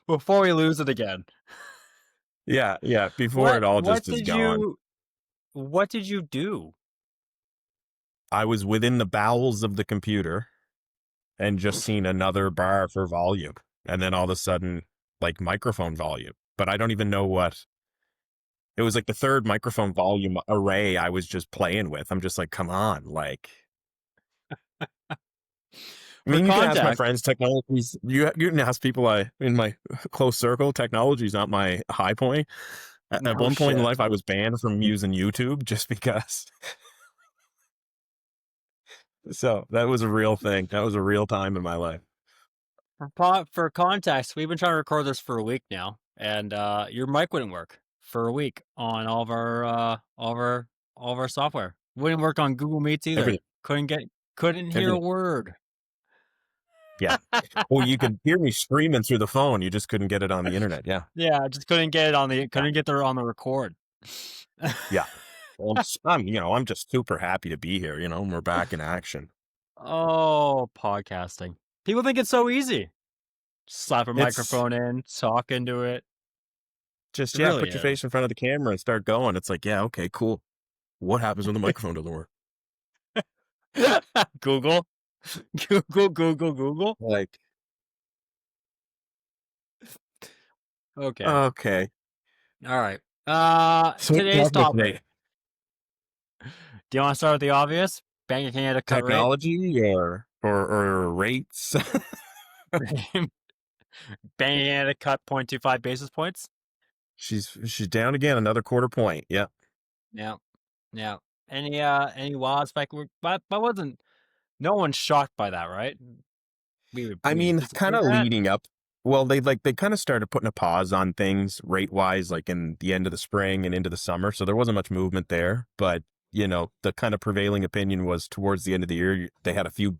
before we lose it again. Yeah. Before it all What just is did gone. you do? I was within the bowels of the computer and just seen another bar for volume. And then all of a sudden, like microphone volume. But I don't even know what. It was like the third microphone volume array I was just playing with. I'm just like, come on. Like, I For mean, you can ask my context, friends, technologies. You can ask people in my close circle. Technology is not my high point. At no one point in shit. life, I was banned from using YouTube just because. So that was a real thing. That was a real time in my life. For context, we've been trying to record this for a week now, and your mic wouldn't work for a week on all of our software. Wouldn't work on Google Meets either. Everything. Couldn't hear a Everything. word. Yeah. Well, you could hear me screaming through the phone. You just couldn't get it on the internet. Yeah. Yeah, I just couldn't get it on the Yeah. couldn't get there on the record. Yeah. Well, I'm just super happy to be here. We're back in action. Oh, podcasting. People think it's so easy. Slap a It's microphone in, talk into it. just, It yeah, really put your face is. in front of the camera and start going. It's like, yeah, okay, cool. What happens when the microphone doesn't work? Google. Google. Like, Okay. okay. All right. So what are you Today's talking about topic. today? Do you want to start with the obvious? Bank of Canada cut rate. Technology or rates? Bank of Canada cut 0.25 basis points. She's down again, another quarter point. Yeah. Yeah. Yeah. Any wild spec? But wasn't no one's shocked by that, right? I We mean, kind anticipated of that. leading up. Well, they kind of started putting a pause on things rate wise, like in the end of the spring and into the summer. So there wasn't much movement there. But the kind of prevailing opinion was towards the end of the year, they had a few.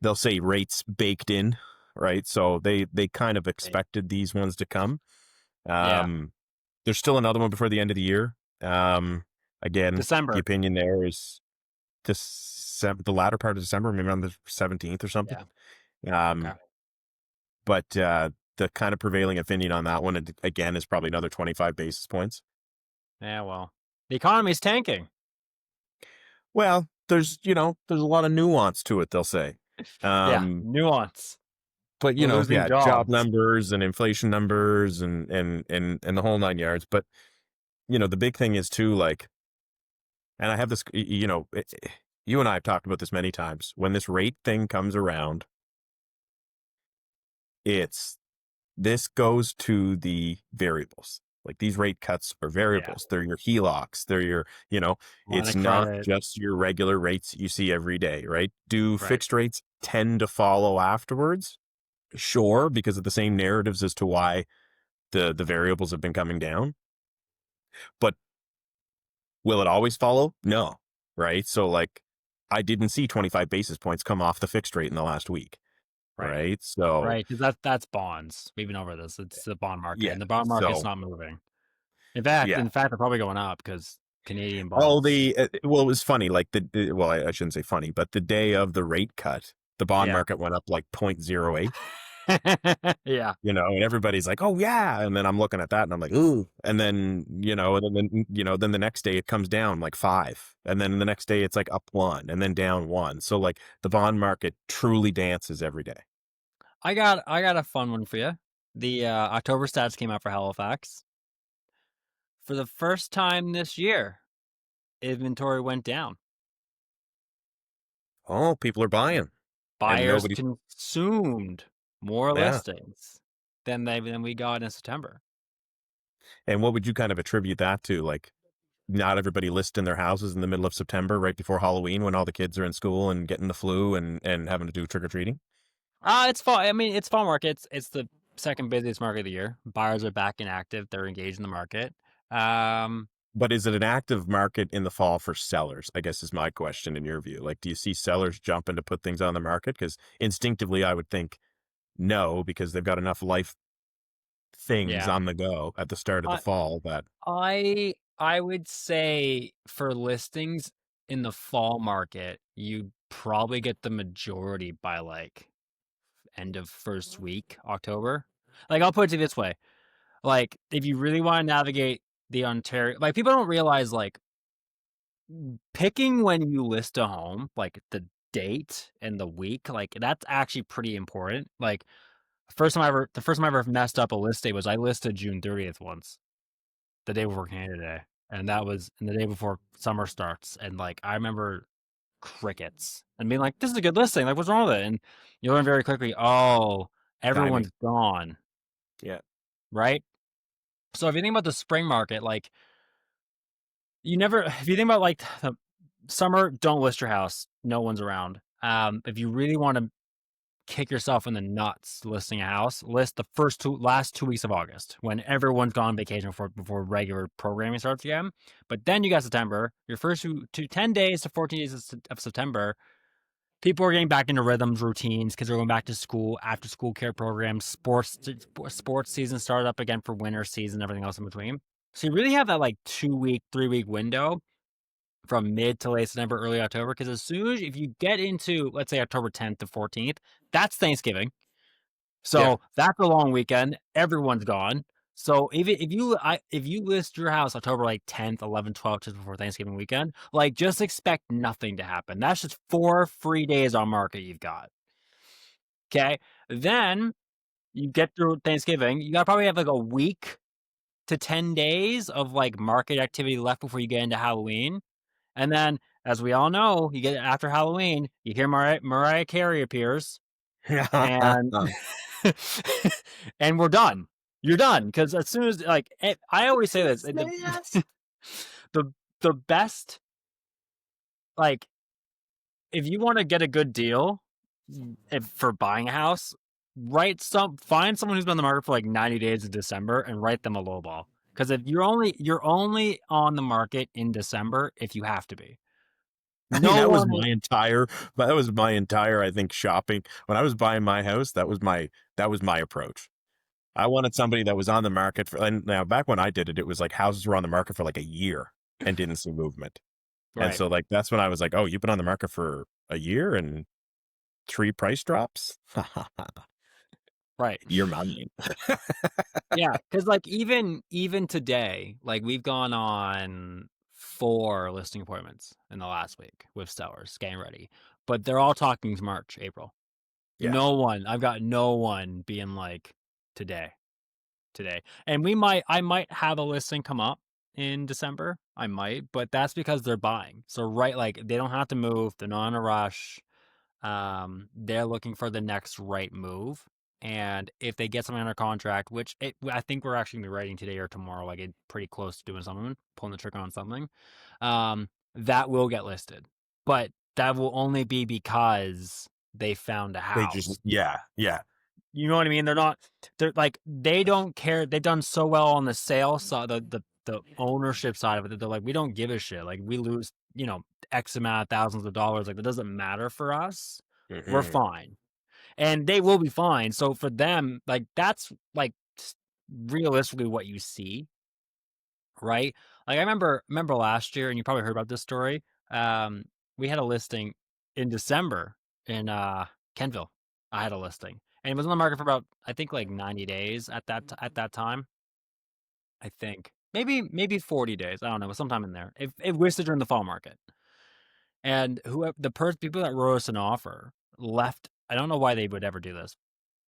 They'll say rates baked in, right? So they kind of Right. expected these ones to come. Yeah. Um, there's still another one before the end of the year. Again, the December. opinion there is the latter part of December, maybe on the 17th or something. Yeah. Okay. Um, but the kind of prevailing opinion on that one, again, is probably another 25 basis points. Yeah. Well, the economy's tanking. Well, there's a lot of nuance to it, they'll say. Yeah. Um, Nuance. but We're losing yeah, job jobs. numbers and inflation numbers and the whole nine yards. But, the big thing is too, like, and I have this, you and I have talked about this many times. When this rate thing comes around, it's this goes to the variables. Like these rate cuts are Yeah. variables. They're your HELOCs. They're Line it's of not credit. just your regular rates you see every day, right? Do Right. fixed rates tend to follow afterwards? Sure, because of the same narratives as to why the variables have been coming down. But will it always follow? No, right? So like I didn't see 25 basis points come off the fixed rate in the last week, Right. right? So Right. Because that's bonds. We've been over this. It's the bond market, yeah, and the bond market's so not moving. In yeah. fact, they're probably going up because Canadian Oh, bonds. well, it was funny. Like well, I shouldn't say funny, but the day of the rate cut, the bond Yeah. market went up like 0.08, Yeah. and everybody's like, oh yeah. And then I'm looking at that and I'm like, ooh. And then, then the next day it comes down like 5. And then the next day it's like up 1 and then down 1. So like the bond market truly dances every day. I got a fun one for you. The October stats came out for Halifax. For the first time this year, inventory went down. Oh, people are buying and Buyers nobody's, consumed more yeah. listings than we got in September. And what would you kind of attribute that to? Like, not everybody listing their houses in the middle of September, right before Halloween, when all the kids are in school and getting the flu and having to do trick or treating. It's fall. I mean, it's fall market. It's the second busiest market of the year. Buyers are back and active. They're engaged in the market. Um, But is it an active market in the fall for sellers? I guess is my question in your view. Like, do you see sellers jumping to put things on the market? Because instinctively, I would think no, because they've got enough life things yeah. on the go at the start of the I fall that, I would say for listings in the fall market, you probably get the majority by like end of first week October. Like, I'll put it to you this way, like, if you really wanna navigate the Ontario like, people don't realize, like, picking when you list a home, like, the date and the week, like, that's actually pretty important. Like, the first time I ever messed up a list date was I listed June 30th once, the day before Canada Day, and that was and the day before summer starts, and, like, I remember crickets and being like, "This is a good listing, like, what's wrong with it?" And you learn very quickly, "Oh, Timing. everyone's gone," Yeah. right? So if you think about the spring market, like, you never if you think about, like, the summer, don't list your house, no one's around. If you really wanna kick yourself in the nuts listing a house, list the last 2 weeks of August when everyone's gone on vacation before regular programming starts again. But then you got September, your first 10 days to 14 days of September, people are getting back into rhythms, routines, kids are going back to school, after school care programs, sports season started up again for winter season, everything else in between. So you really have that like 2 week, 3 week window from mid to late September, early October. Because as soon as if you get into, let's say, October 10th to 14th, that's Thanksgiving. Yeah. So that's a long weekend. Everyone's gone. So if you list your house October like 10th, 11th, 12th, just before Thanksgiving weekend, like just expect nothing to happen. That's just 4 free days on market you've got. Okay. Then you get through Thanksgiving, you got to probably have like a week to 10 days of like market activity left before you get into Halloween. And then, as we all know, you get after Halloween, you hear Mariah Carey appears, and and we're done. You're done because as soon as like I always say this, the the best like if you want to get a good deal for buying a house, find someone who's been on the market for like 90 days in December and write them a low ball. Because if you're only on the market in December if you have to be. I mean, No one that was my entire, I think, shopping. When I was buying my house, that was my approach. I wanted somebody that was on the market for, and now back when I did it, it was like houses were on the market for like a year and didn't see movement. And right, so like that's when I was like, oh, you've been on the market for a year and three price drops? right. You're mine. Yeah, because like even today, like we've gone on 4 listing appointments in the last week with sellers getting ready, but they're all talking March, April. Yeah. I've got no one being like today, today. And I might have a listing come up in December. I might, but that's because they're buying. So right, like they don't have to move. They're not in a rush. They're looking for the next right move. And if they get something under contract, I think we're actually gonna be writing today or tomorrow, like pretty close to doing something, pulling the trigger on something, that will get listed. But that will only be because they found a They just, house. yeah, yeah. You know what I mean? They're like, they don't care. They've done so well on the sales side, the ownership side of it, that they're like, we don't give a shit. Like we lose, X amount of thousands of dollars. Like that doesn't matter for us. We're Hmm. fine. And they will be fine. So for them, like that's like realistically what you see, right? Like I remember last year, and you probably heard about this story. Um, we had a listing in December in Kenville. I had a listing, and it was on the market for about I think like 90 days at that time. I think maybe 40 days. I don't know, sometime in there. It listed during the fall market, and people that wrote us an offer left. I don't know why they would ever do this.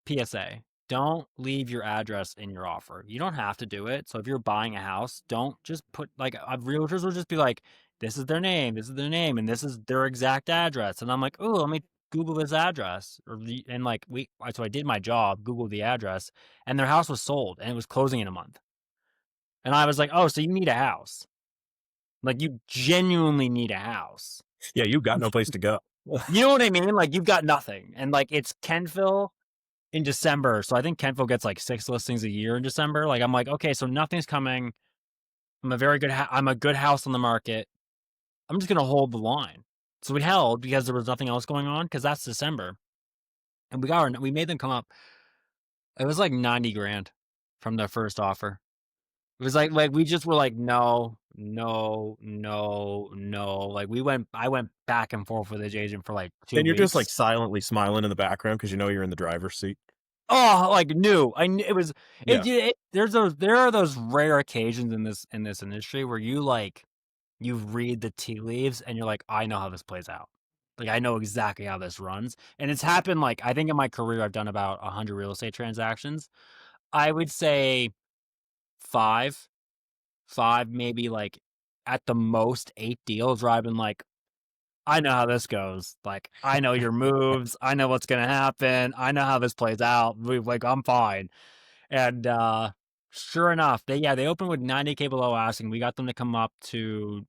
PSA, don't leave your address in your offer. You don't have to do it. So if you're buying a house, don't just put like realtors will just be like, this is their name, and this is their exact address. And I'm like, oh, let me Google this address. And like so I did my job, Googled the address, and their house was sold and it was closing in a month. And I was like, oh, so you need a house. Like you genuinely need a house. Yeah, you got no place to go. You know what I mean? Like you've got nothing. And like it's Kenville in December. So I think Kentville gets like 6 listings a year in December. Like I'm like, okay, so nothing's coming. I'm a good house on the market. I'm just gonna hold the line. So we held because there was nothing else going on because that's December, and we made them come up. It was like 90 grand from their first offer. It was like we just were like no, no, no, no. Like I went back and forth with the agent for like two And you're just like weeks. silently smiling in the background because you know you're in the driver's seat. Oh, like new. I knew it was Yeah. there are those rare occasions in this industry where you read the tea leaves and you're like, I know how this plays out. Like I know exactly how this runs. And it's happened like I think in my career I've done about 100 real estate transactions. I would say 5, 5 maybe like at the most 8 deals where I've been like, I know how this goes. Like, I know your moves. I know what's gonna happen. I know how this plays out. Like, I'm fine. And sure enough, they opened with 90K below asking. We got them to come up to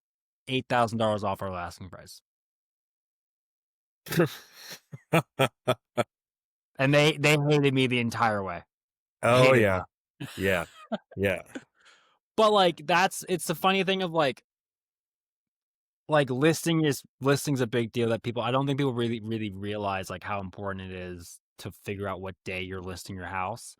$8,000 off our asking price, and they hated me the entire way. Oh Hated yeah. me. Yeah. Yeah. But like, it's the funny thing of like listing's a big deal that people I don't think people really realize like how important it is to figure out what day you're listing your house.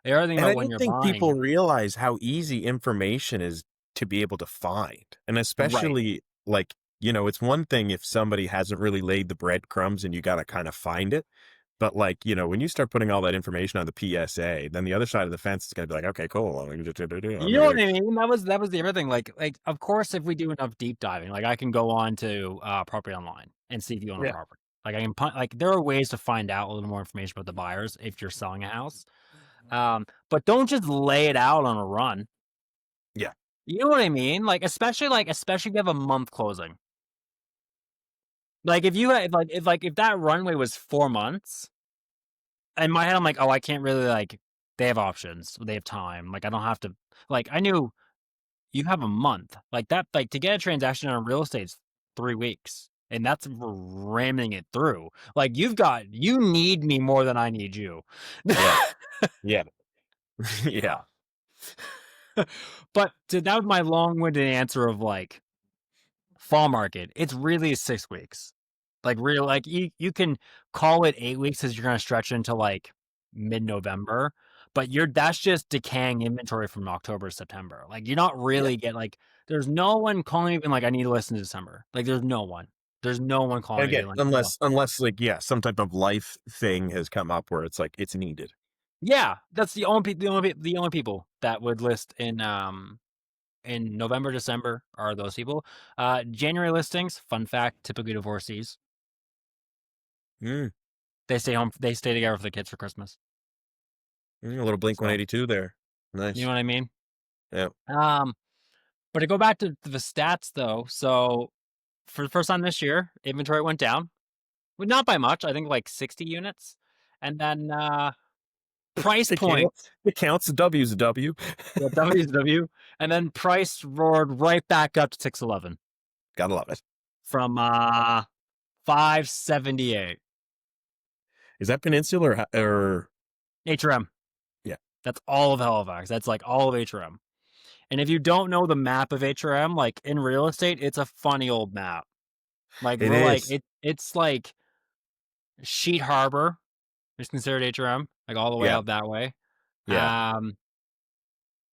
The other thing And about I when don't you're think people buying, realize how easy information is to be able to find. And right? especially like, it's one thing if somebody hasn't really laid the breadcrumbs and you got to kind of find it. But like, when you start putting all that information on the PSA, then the other side of the fence is going to be like, okay, cool. You know what I mean? That was the other thing. Like of course, if we do enough deep diving, like I can go on to property online and see if you own a Yeah. property. Like I can like there are ways to find out a little more information about the buyers if you're selling a house. But don't just lay it out on a run. Yeah. You know what I mean? Especially if you have a month closing. Like if you had if that runway was 4 months, in my head I'm like, oh, I can't really like. They have options. They have time. Like I don't have to. Like I knew you have a month like that. Like to get a transaction on real estate's 3 weeks, and that's ramming it through. Like you need me more than I need you. Yeah. Yeah. Yeah. But that was my long-winded answer of like fall market. It's really 6 weeks. Like real, like you can call it 8 weeks because you're gonna stretch into like mid-November, but that's just decaying inventory from October to September. Like you're not Yeah. really like there's no one calling me being like I need to listen to December. Like there's no one. There's no one And calling me again, being like, oh unless like, yeah, some type of life thing has come up where it's like, it's needed. yeah, that's the only people that would list in November, December are those people. January listings, fun fact, typically divorcees. Mm, They stay home. They stay together with the kids for Christmas. a little Blink So 182 there. you know Nice. what I mean. Yeah. Um, but to go back to the stats though, so for the first time this year, inventory went down, but not by much. I think like 60 units, and then price It point, counts. It counts. A W's a W. yeah, WSW, and then price roared right back up to 611 Gotta love it. from 578 Is that Peninsula or HRM. yeah? That's all of Halifax. That's like all of HRM. And if you don't know the map of HRM, like in real estate, it's a funny old map. Like It we're like is. it's like Sheet Harbor is considered HRM, like all the way Yeah. out that way. Yeah.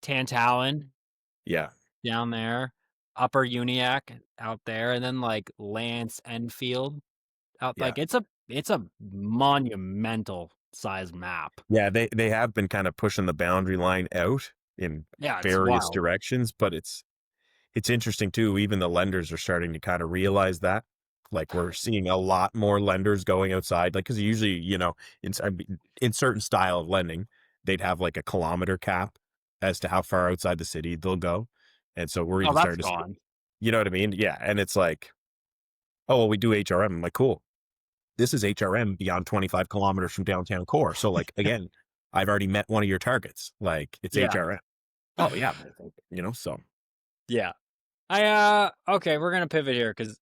Tantallon Yeah. down there, Upper Uniac out there, and then like Lance Enfield out. Yeah. Like it's a monumental size map. Yeah. They have been kind of pushing the boundary line out in Yeah, it's various wild. directions, but it's interesting too. Even the lenders are starting to kind of realize that. Like we're seeing a lot more lenders going outside, like because usually, in certain style of lending, they'd have like a kilometer cap as to how far outside the city they'll go, and so we're Oh, even that's starting to see, gone. you know what I mean? Yeah, and it's like, oh well, we do HRM. I'm like, cool. This is HRM beyond 25 kilometers from downtown core. So like again, I've already met one of your targets. Like it's Yeah, HRM. Oh yeah, so. yeah. Okay, we're gonna pivot here because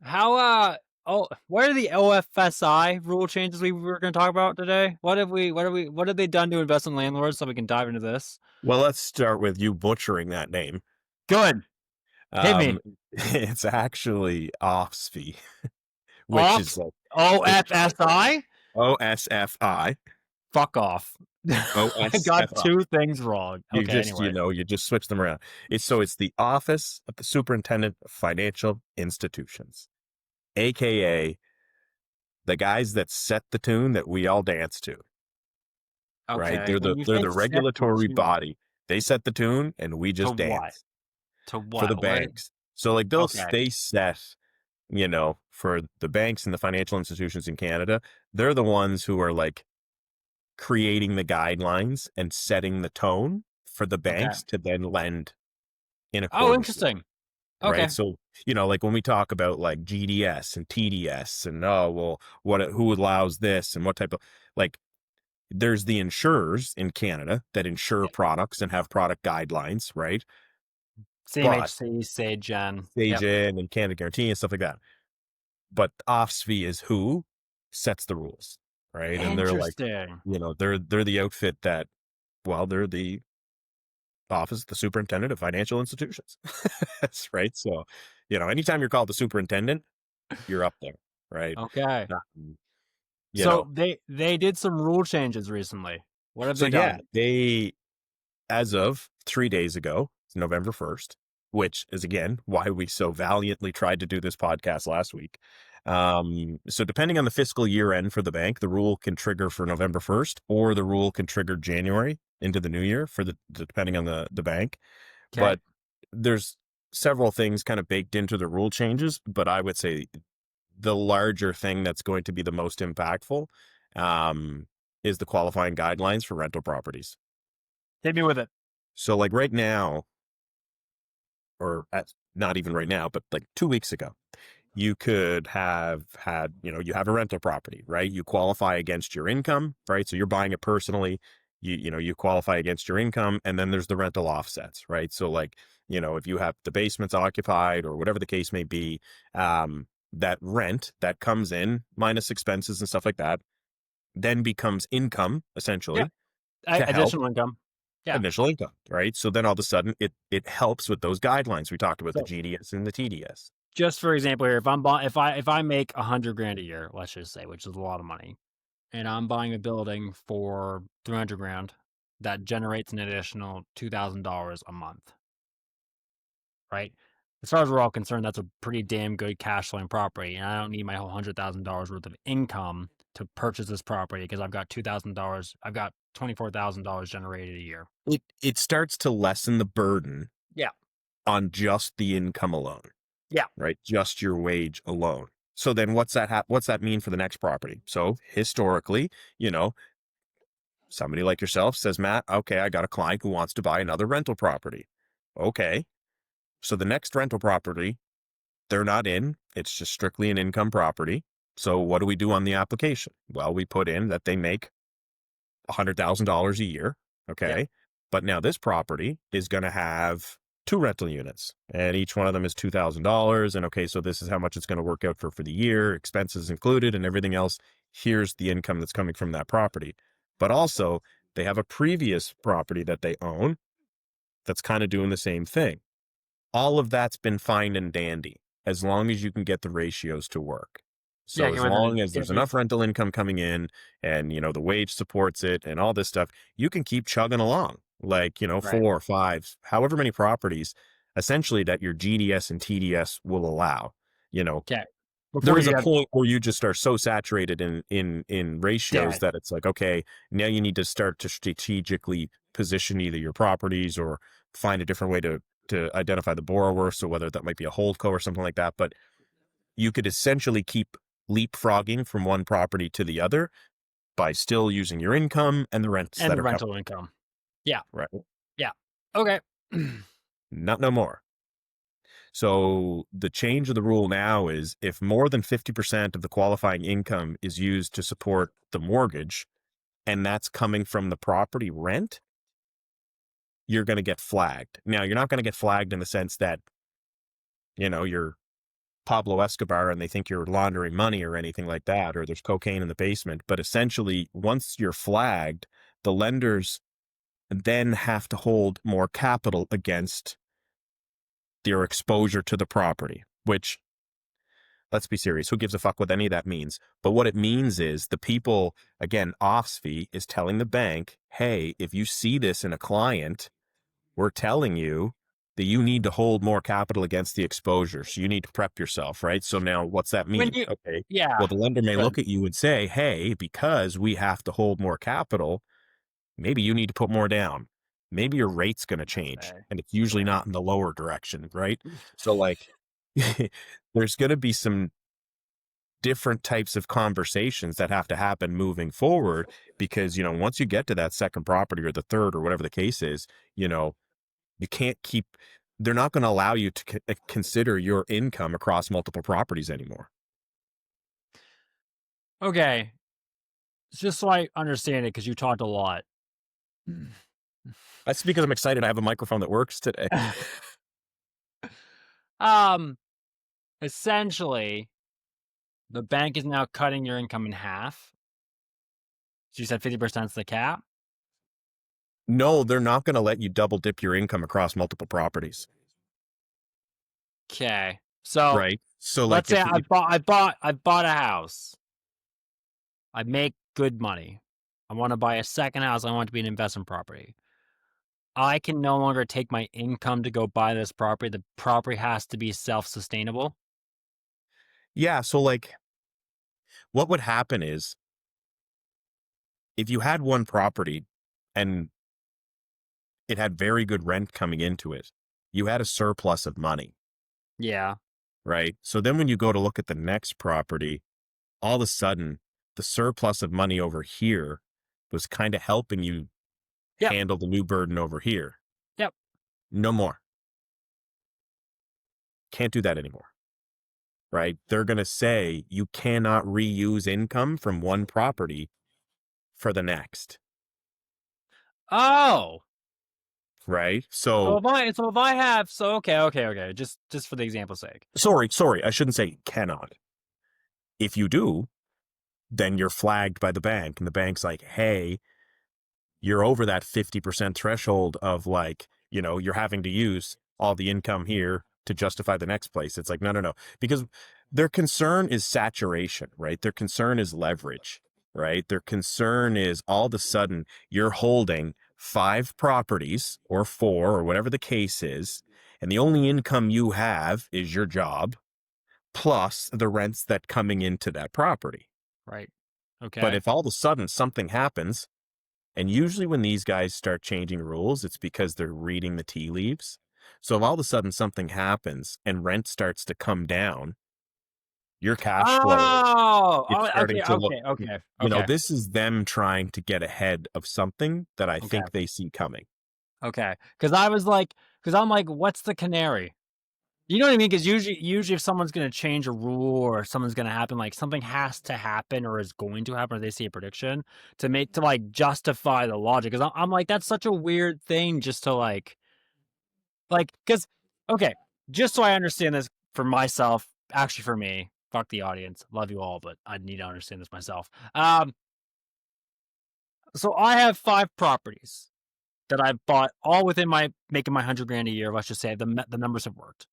how what are the OFSI rule changes we were going to talk about today? What have they done to investment landlords so we can dive into this? Well, let's start with you butchering that name. Good. Hit me. It's actually OSFI, which Off is like it, OFSI? OSFI, Fuck off. I got OSFI. two things wrong. You Okay, just, anyway. you just switch them around. It's the Office of the Superintendent of Financial Institutions, aka the guys that set the tune that we all dance to. right? Okay. They're When the you they're say the set the regulatory tune, body. They set the tune and we to just what? dance To for the what? What? banks. So like Okay. they set, for the banks and the financial institutions in Canada, they're the ones who are like creating the guidelines and setting the tone for the Okay. banks to then lend in Oh, accordance with, interesting. right? Okay. So, like when we talk about like GDS and TDS and oh well, who allows this and what type of, like, there's the insurers in Canada that insure Yeah. products and have product guidelines, right? But CMHC, Sagen. Yep. Sagen and Canada Guarantee and stuff like that. But OSFI is who sets the rules, right? And they're like, Interesting. they're the outfit that, well, they're the office, the superintendent of financial institutions. That's right. So, anytime you're called the superintendent, you're up there, right? Okay. Um, you So know, they did some rule changes recently. What have so they yeah, done? as of 3 days ago, November 1st, which is again why we so valiantly tried to do this podcast last week. So depending on the fiscal year end for the bank, the rule can trigger for November 1st, or the rule can trigger January into the new year for depending on the bank. Okay. But there's several things kind of baked into the rule changes, but I would say the larger thing that's going to be the most impactful, um, is the qualifying guidelines for rental properties. Hit me with it. So like right now, not even right now, but like 2 weeks ago, you could have had, you have a rental property, right? You qualify against your income, right? So you're buying it personally. You qualify against your income, and then there's the rental offsets, right? So like, if you have the basement's occupied or whatever the case may be, that rent that comes in minus expenses and stuff like that then becomes income Yeah. essentially to help Additional income. Yeah. initial income, right? So then all of a sudden it helps with those guidelines we talked about, the So GDS and the TDS. just for example here, if I make 100 grand a year, let's just say, which is a lot of money, and I'm buying a building for 300 grand, that generates an additional $2,000 a month, right? As far as we're all concerned, that's a pretty damn good cash flowing property, and I don't need my whole $100,000 worth of income to purchase this property because I've got $2,000. I've got $24,000 generated a year. It starts to lessen the burden Yeah. on just the income alone, Yeah. right? Just your wage alone. So then what's that mean for the next property? So historically, somebody like yourself says, Matt, okay, I got a client who wants to buy another rental property. Okay. So the next rental property, they're not in. It's just strictly an income property. So what do we do on the application? Well, we put in that they make $100,000 a year. Yeah. Okay. But now this property is going to have two rental units, and each one of them is $2,000. And okay, so this is how much it's going to work out for the year, expenses included and everything else. Here's the income that's coming from that property. But also they have a previous property that they own that's kind of doing the same thing. All of that's been fine and dandy as long as you can get the ratios to work. Yeah. So Get as rid of long as get there's rid- enough rental income coming in and, the wage supports it and all this stuff, you can keep chugging along like, Right. 4 or 5, however many properties essentially that your GDS and TDS will allow. You know, Okay. there Before is you a get point where you just are so saturated in ratios dead. that it's like, okay, now you need to start to strategically position either your properties or find a different way to identify the borrower. So whether that might be a holdco or something like that, but you could essentially keep leapfrogging from one property to the other by still using your income and the rents And that the are coming. rental income. Yeah. Right. Yeah. Okay. Not no more. So the change of the rule now is if more than 50% of the qualifying income is used to support the mortgage, and that's coming from the property rent, you're going to get flagged. Now, you're not going to get flagged in the sense that, you're Pablo Escobar and they think you're laundering money or anything like that, or there's cocaine in the basement. But essentially, once you're flagged, the lenders then have to hold more capital against their exposure to the property, which, let's be serious, who gives a fuck what any of that means? But what it means is the people, again, OSFI is telling the bank, hey, if you see this in a client, we're telling you that you need to hold more capital against the exposure. So you need to prep yourself, right? So now what's that When mean? you Okay. Yeah. Well, the lender may Good. look at you and say, hey, because we have to hold more capital, maybe you need to put more down. Maybe your rate's going to change, Okay. and it's usually Okay. not in the lower direction, right? So, like, there's going to be some different types of conversations that have to happen moving forward because, once you get to that second property or the third or whatever the case is, you know, you can't keep, they're not going to allow you to consider your income across multiple properties anymore. Okay. Just so I understand it, because you talked a lot. That's because I'm excited I have a microphone that works today. Um, Essentially, the bank is now cutting your income in half. So you said 50% is the cap? No, they're not going to let you double dip your income across multiple properties, Okay. So right? So, let's like, say if I bought a house. I make good money. I want to buy a second house. I want it to be an investment property. I can no longer take my income to go buy this property. The property has to be self-sustainable. yeah, so like, what would happen is if you had one property and it had very good rent coming into it, you had a surplus of money, Yeah. right? So then when you go to look at the next property, all of a sudden, the surplus of money over here was kind of helping you Yep. handle the new burden over here. Yep. No more. Can't do that anymore, right? They're going to say you cannot reuse income from one property for the next, Oh. right? So So, if I have okay. Just for the example's sake. sorry, I shouldn't say cannot. If you do, then you're flagged by the bank, and the bank's like, hey, you're over that 50% threshold of, like, you're having to use all the income here to justify the next place. It's like, no, no, no. Because their concern is saturation, right? Their concern is leverage, right? Their concern is all of a sudden you're holding 5 properties or 4 or whatever the case is. And the only income you have is your job plus the rents that coming into that property. Right. But Okay. if all of a sudden something happens, and usually when these guys start changing rules, it's because they're reading the tea leaves. So if all of a sudden something happens and rent starts to come down, your cash flow Oh, is starting to look, okay, this is them trying to get ahead of something that I okay, think they see coming. okay. Because I'm like, what's the canary? You know what I mean? Because usually if someone's gonna change a rule or something's gonna happen, like something has to happen or is going to happen, or they see a prediction to like justify the logic. Because I'm like, that's such a weird thing just to because okay, just so I understand this for myself, actually for me, fuck the audience, love you all, but I need to understand this myself. So I have 5 properties that I bought all within my making my 100 grand a year. Let's just say the numbers have worked.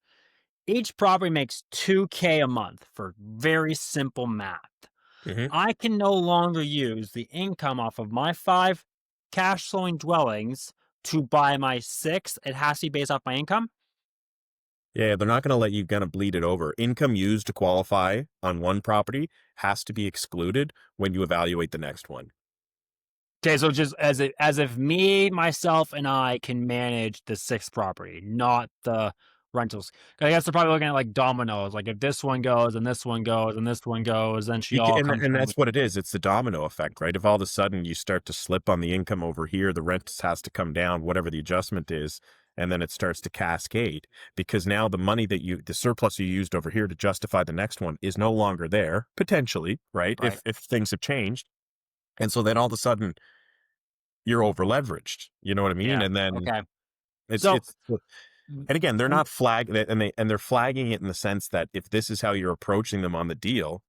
Each property makes 2K a month for very simple math. Hmm. I can no longer use the income off of my 5 cash flowing dwellings to buy my sixth. It has to be based off my income. Yeah, they're not going to let you kind of bleed it over. Income used to qualify on one property has to be excluded when you evaluate the next one. Okay, so just as if me, myself, and I can manage the sixth property, not the rentals. I guess they're probably looking at like dominoes. Like if this one goes and this one goes and this one goes, then she all comes And down. that's what it is. It's the domino effect, right? If all of a sudden you start to slip on the income over here, the rent has to come down, whatever the adjustment is, and then it starts to cascade because now the surplus you used over here to justify the next one is no longer there, potentially, right? Right. If things have changed. And so then all of a sudden you're over leveraged. You know what I mean? Yeah. And then Okay. it's, So, it's, and again, they're mm, not they're flagging it in the sense that if this is how you're approaching them on the deal,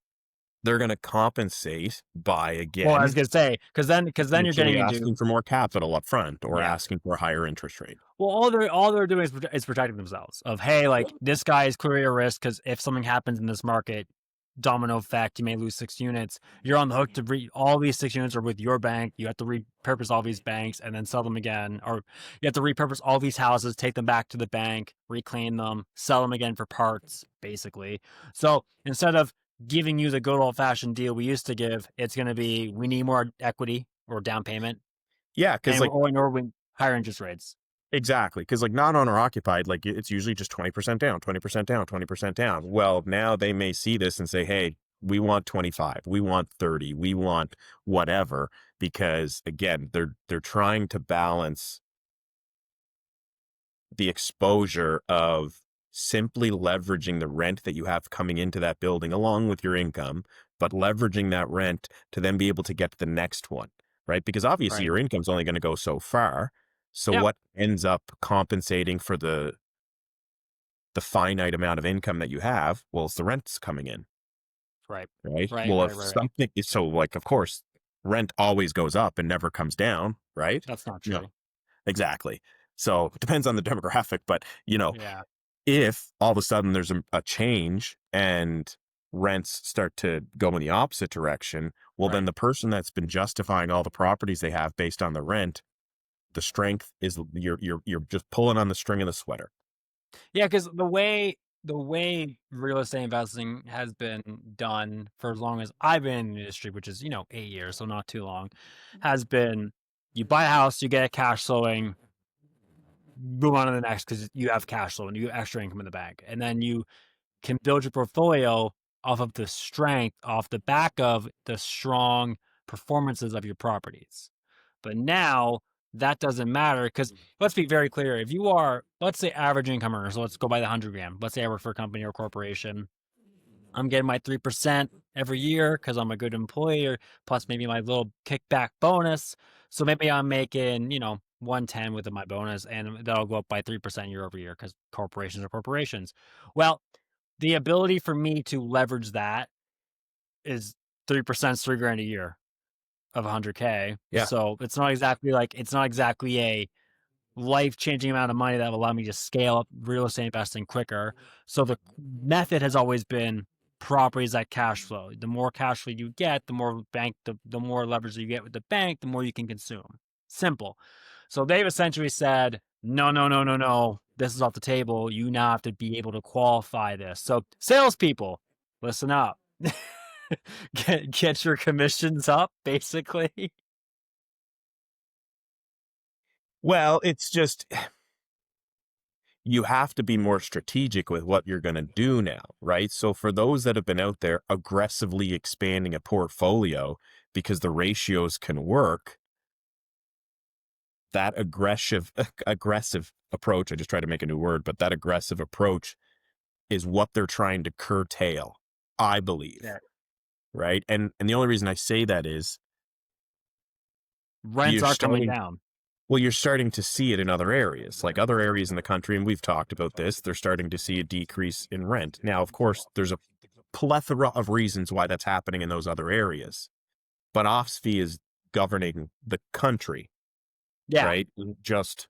they're going to compensate by, well, I was again, gonna say because then you're potentially getting into asking for more capital up front or yeah. asking for a higher interest rate. Well, all they're doing is protecting themselves. Of hey, like this guy is clearly a risk because if something happens in this market, domino effect, you may lose 6 units. You're on the hook to all these 6 units are with your bank. You have to repurpose all these banks and then sell them again, or you have to repurpose all these houses, take them back to the bank, reclaim them, sell them again for parts, basically. So instead of giving you the good old fashioned deal we used to give, it's going to be we need more equity or down payment. Yeah, because and like or when higher interest rates. exactly, because like non-owner occupied, like it's usually just 20% down, 20% down, 20% down. Well, now they may see this and say, hey, we want 25, we want 30, we want whatever, because again, they're trying to balance the exposure of simply leveraging the rent that you have coming into that building along with your income, but leveraging that rent to then be able to get to the next one, right? Because obviously Right. your income's only going to go so far. So Yep. what ends up compensating for the finite amount of income that you have? Well, it's the rent's coming in, Right. right? Right. Well, Right. if Right. Right. something so like of course, rent always goes up and never comes down, right? That's not No. true. Exactly. So it depends on the demographic, but Yeah. if all of a sudden there's a change and rents start to go in the opposite direction, well, then Right. the person that's been justifying all the properties they have based on the rent, the strength is you're just pulling on the string of the sweater. Yeah, because the way real estate investing has been done for as long as I've been in the industry, which is 8 years, so not too long, has been you buy a house, you get it cash flowing, move on to the next because you have cash flow and you have extra income in the bank, and then you can build your portfolio off of the strength, off the back of the strong performances of your properties. But now that doesn't matter because let's be very clear. If you are, let's say, average income earner, so let's go by the 100 grand. Let's say I work for a company or corporation. I'm getting my 3% every year because I'm a good employee, or plus maybe my little kickback bonus. So maybe I'm making, 110 with my bonus, and that'll go up by 3% year over year because corporations are corporations. Well, the ability for me to leverage that is 3% is 3 grand a year of 100K. Yeah. So it's not exactly a life-changing amount of money that will allow me to scale up real estate investing quicker. So the method has always been properties that cash flow. The more cash flow you get, the more leverage you get with the bank, the more you can consume. Simple. So they've essentially said, no, no, no, no, no. This is off the table. You now have to be able to qualify this. So salespeople, listen up. Get your commissions up, basically. Well, it's just you have to be more strategic with what you're going to do now, right? So for those that have been out there aggressively expanding a portfolio because the ratios can work, that aggressive approach, I just tried to make a new word, but that aggressive approach is what they're trying to curtail, I believe, Yeah. right? And the only reason I say that is Rents you're are coming starting down. well, you're starting to see it in other areas, like other areas in the country, and we've talked about this. They're starting to see a decrease in rent. Now, of course, there's a plethora of reasons why that's happening in those other areas, but OSFI is governing the country, Yeah. right? Just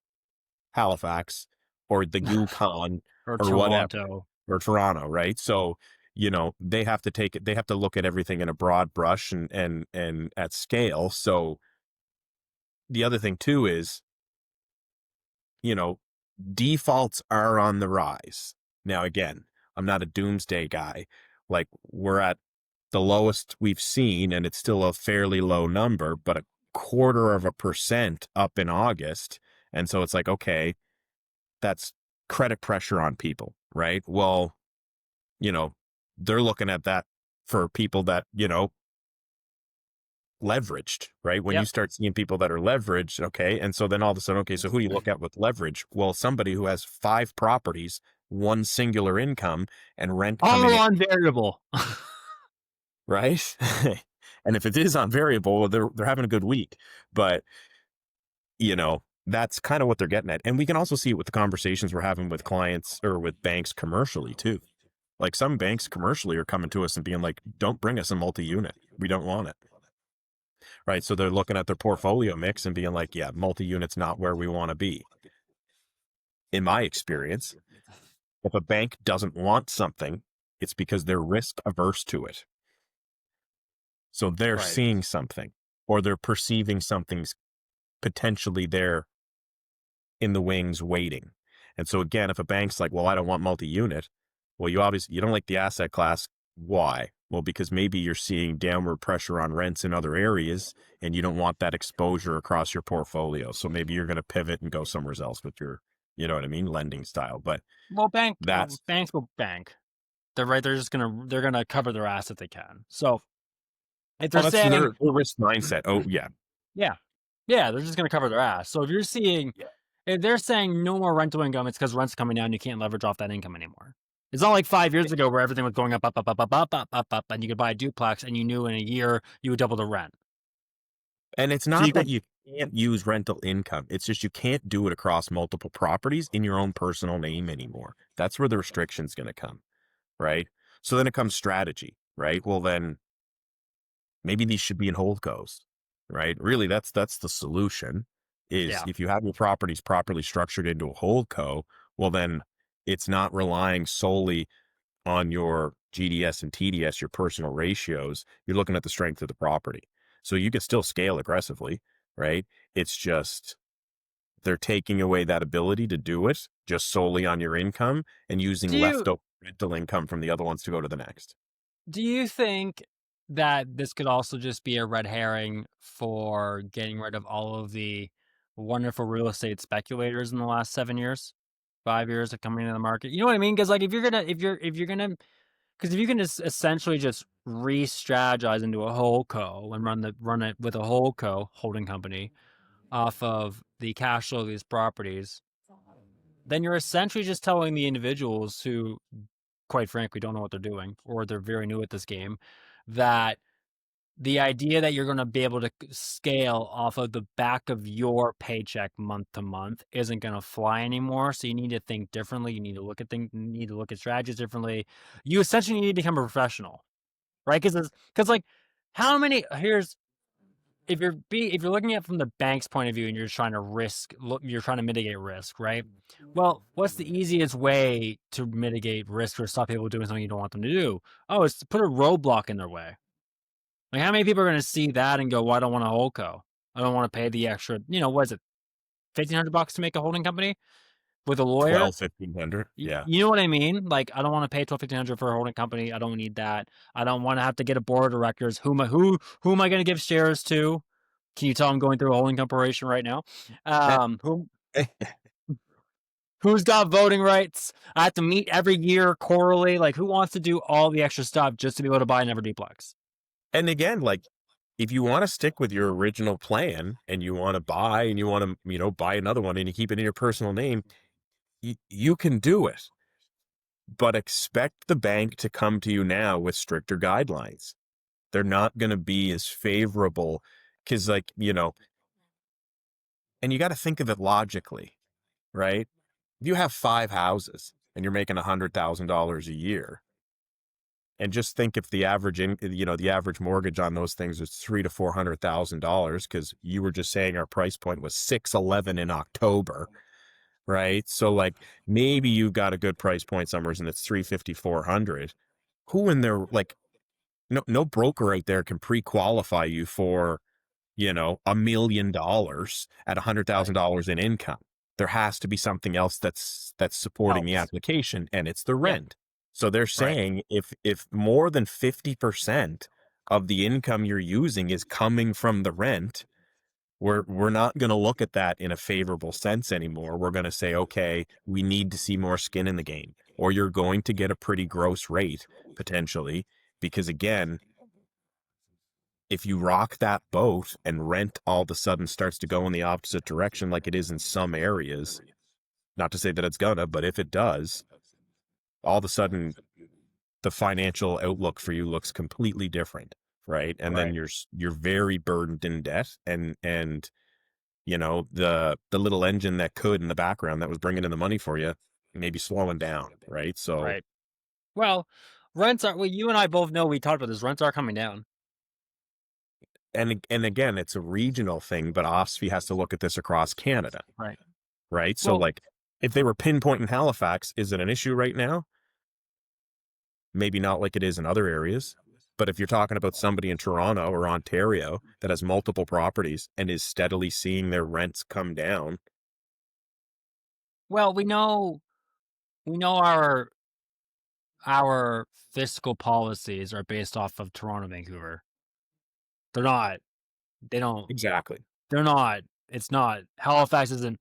Halifax or the Yukon Or or whatever, Toronto. or Toronto, right? So, they have to they have to look at everything in a broad brush and at scale. So the other thing too is, you know, defaults are on the rise. Now, again, I'm not a doomsday guy. Like we're at the lowest we've seen, and it's still a fairly low number, but a quarter of a percent up in August. And so it's like, okay, that's credit pressure on people, right? Well, you know, they're looking at that for people that, leveraged, right? When you Yep. start seeing people that are leveraged, okay, and so then all of a sudden, okay, so who do you look at with leverage? Well, somebody who has 5 properties, one singular income, and rent coming All in, on variable. right? And if it is on variable, well, they're having a good week, but that's kind of what they're getting at. And we can also see it with the conversations we're having with clients or with banks commercially too. Like some banks commercially are coming to us and being like, "Don't bring us a multi-unit. We don't want it." Right. So they're looking at their portfolio mix and being like, yeah, multi-unit's not where we want to be. In my experience, if a bank doesn't want something, it's because they're risk averse to it. So they're Right. seeing something or they're perceiving something's potentially there in the wings waiting. And so again, if a bank's like, well, I don't want multi-unit, well, you don't like the asset class. Why? Well, because maybe you're seeing downward pressure on rents in other areas and you don't want that exposure across your portfolio. So maybe you're going to pivot and go somewhere else with your, you know what I mean, lending style. But Well, that's banks will bank. They're right. They're gonna cover their ass if they can. So if they're well, that's saying, their risk mindset. Oh yeah. yeah, yeah, they're just gonna cover their ass. So if you're seeing, if they're saying no more rental income, it's because rent's coming down. You can't leverage off that income anymore. It's not like 5 years ago where everything was going up, up, up, up, up, up, up, up, up, and you could buy a duplex and you knew in a year you would double the rent. And it's So you not that could, you can't use rental income. It's just you can't do it across multiple properties in your own personal name anymore. That's where the restriction's going to come, right? So then it comes strategy, right? Well, then maybe these should be in holdcos, right? Really, that's the solution. Is yeah. if you have your properties properly structured into a holdco, well, then it's not relying solely on your GDS and TDS, your personal ratios. You're looking at the strength of the property. So you can still scale aggressively, right? It's just they're taking away that ability to do it just solely on your income and using Do you leftover rental income from the other ones to go to the next. do you think that this could also just be a red herring for getting rid of all of the wonderful real estate speculators in the last 7 years, 5 years of coming into the market? You know what I mean? Because like if you're gonna because if you can just essentially just re-strategize into a whole co and run it with a whole co holding company off of the cash flow of these properties, then you're essentially just telling the individuals who, quite frankly, don't know what they're doing or they're very new at this game, that the idea that you're going to be able to scale off of the back of your paycheck month to month isn't going to fly anymore. So you need to think differently. You need to look at things. You need to look at strategies differently. You essentially need to become a professional, right? Because like, how many here's if you're looking at it from the bank's point of view and you're trying to you're trying to mitigate risk, right? Well, what's the easiest way to mitigate risk or stop people doing something you don't want them to do? Oh, it's to put a roadblock in their way. Like, how many people are going to see that and go, "Well, I don't want a holdco. I don't want to pay the extra." What is it, $1,500 to make a holding company with a lawyer? 12, 1500. Yeah. You know what I mean? Like, I don't want to pay 1,200, 1,500 for a holding company. I don't need that. I don't want to have to get a board of directors. Who am I going to give shares to? Can you tell I'm going through a holding corporation right now? Eh, Who who's got voting rights? I have to meet every year quarterly. Like, who wants to do all the extra stuff just to be able to buy an duplex? And again, like if you want to stick with your original plan and you want to buy and you want to, buy another one and you keep it in your personal name, you can do it, but expect the bank to come to you now with stricter guidelines. They're not going to be as favorable because, like, and you got to think of it logically, right? If you have 5 houses and you're making $100,000 a year, and just think if the average, the average mortgage on those things is $300,000 to $400,000, because you were just saying our price point was 611 in October, right? So like maybe you got a good price point somewhere and it's 350, 400. Who in there, like, no broker out there can pre-qualify you for, $1 million at Right. $100,000 in income. There has to be something else that's supporting the Helps. application, and it's the Yeah. rent. So they're Right. saying if more than 50% of the income you're using is coming from the rent, we're not going to look at that in a favorable sense anymore. We're going to say, okay, we need to see more skin in the game, or you're going to get a pretty gross rate potentially, because again, if you rock that boat and rent all of a sudden starts to go in the opposite direction, like it is in some areas, not to say that it's gonna, but if it does, all of a sudden the financial outlook for you looks completely different, right? And then Right. you're very burdened in debt, and the little engine that could in the background that was bringing in the money for you maybe slowing down, right? So Right. Well, rents are. Well, you and I both know we talked about this. Rents are coming down. and again, it's a regional thing, but OSFI has to look at this across Canada, Right. right? So Well, like if they were pinpointing Halifax, is it an issue right now? Maybe not like it is in other areas. But if you're talking about somebody in Toronto or Ontario that has multiple properties and is steadily seeing their rents come down, we know our our fiscal policies are based off of Toronto, Vancouver. They're not. They don't. Exactly. They're not. It's not. Halifax isn't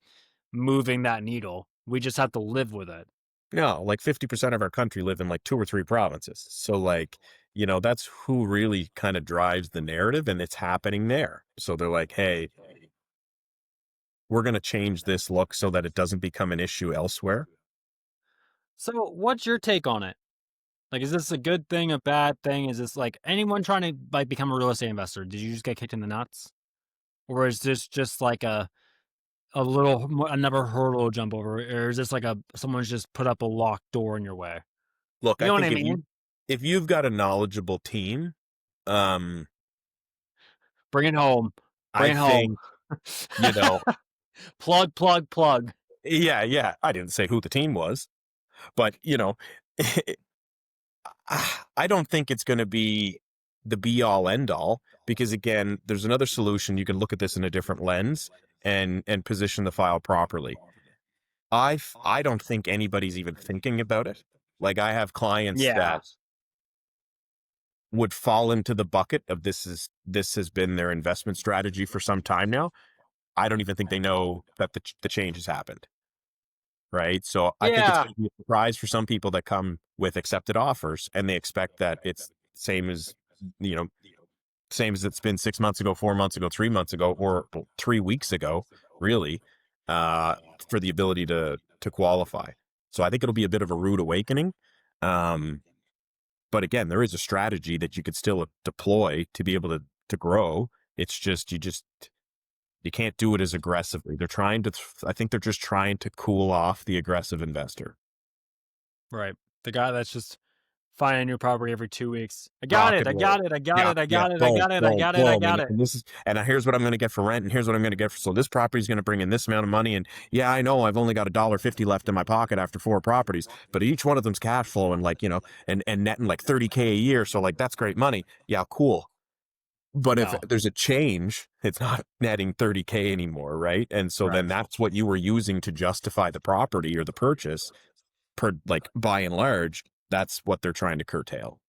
moving that needle. We just have to live with it. No, like 50% of our country live in like two or three provinces. So like, that's who really kind of drives the narrative and it's happening there. So they're like, hey, we're going to change this look so that it doesn't become an issue elsewhere. So, what's your take on it? Like, is this a good thing, a bad thing? Is this like anyone trying to like become a real estate investor? Did you just get kicked in the nuts, or is this just like a little another hurdle to jump over, or is this like a someone's just put up a locked door in your way? Look, You I know what think I mean? if you've got a knowledgeable team, um, Bring it home. I Bring it home. think, you know, Plug, plug, plug. yeah, yeah. I didn't say who the team was, but I don't think it's going to be the be all end all because again, there's another solution. You can look at this in a different lens and position the file properly. I don't think anybody's even thinking about it. Like I have clients Yeah. that would fall into the bucket of this has been their investment strategy for some time now. I don't even think they know that the change has happened. Right. So I think it's Yeah. going to be a surprise for some people that come with accepted offers and they expect that it's same as, you know, same as it's been 6 months ago, 4 months ago, 3 months ago, or 3 weeks ago, really, for the ability to qualify. So I think it'll be a bit of a rude awakening. Um, but again, there is a strategy that you could still deploy to be able to grow. It's just you can't do it as aggressively. I think they're just trying to cool off the aggressive investor. Right. The guy that's just finding a new property every 2 weeks. I got Rock it. and I got roll. it. I got Yeah, it. I yeah. got it. I Boom, got it. I boom, got it. I boom. got it. And this is and here's what I'm going to get for rent, and here's what I'm going to get for so this property is going to bring in this amount of money. And yeah, I know I've only got $1.50 left in my pocket after 4 properties, but each one of them's cash flow and like, and netting like 30K a year. So like that's great money. Yeah, cool. But if No. there's a change, it's not netting 30K anymore, right? And so Right. then that's what you were using to justify the property or the purchase per like by and large, that's what they're trying to curtail.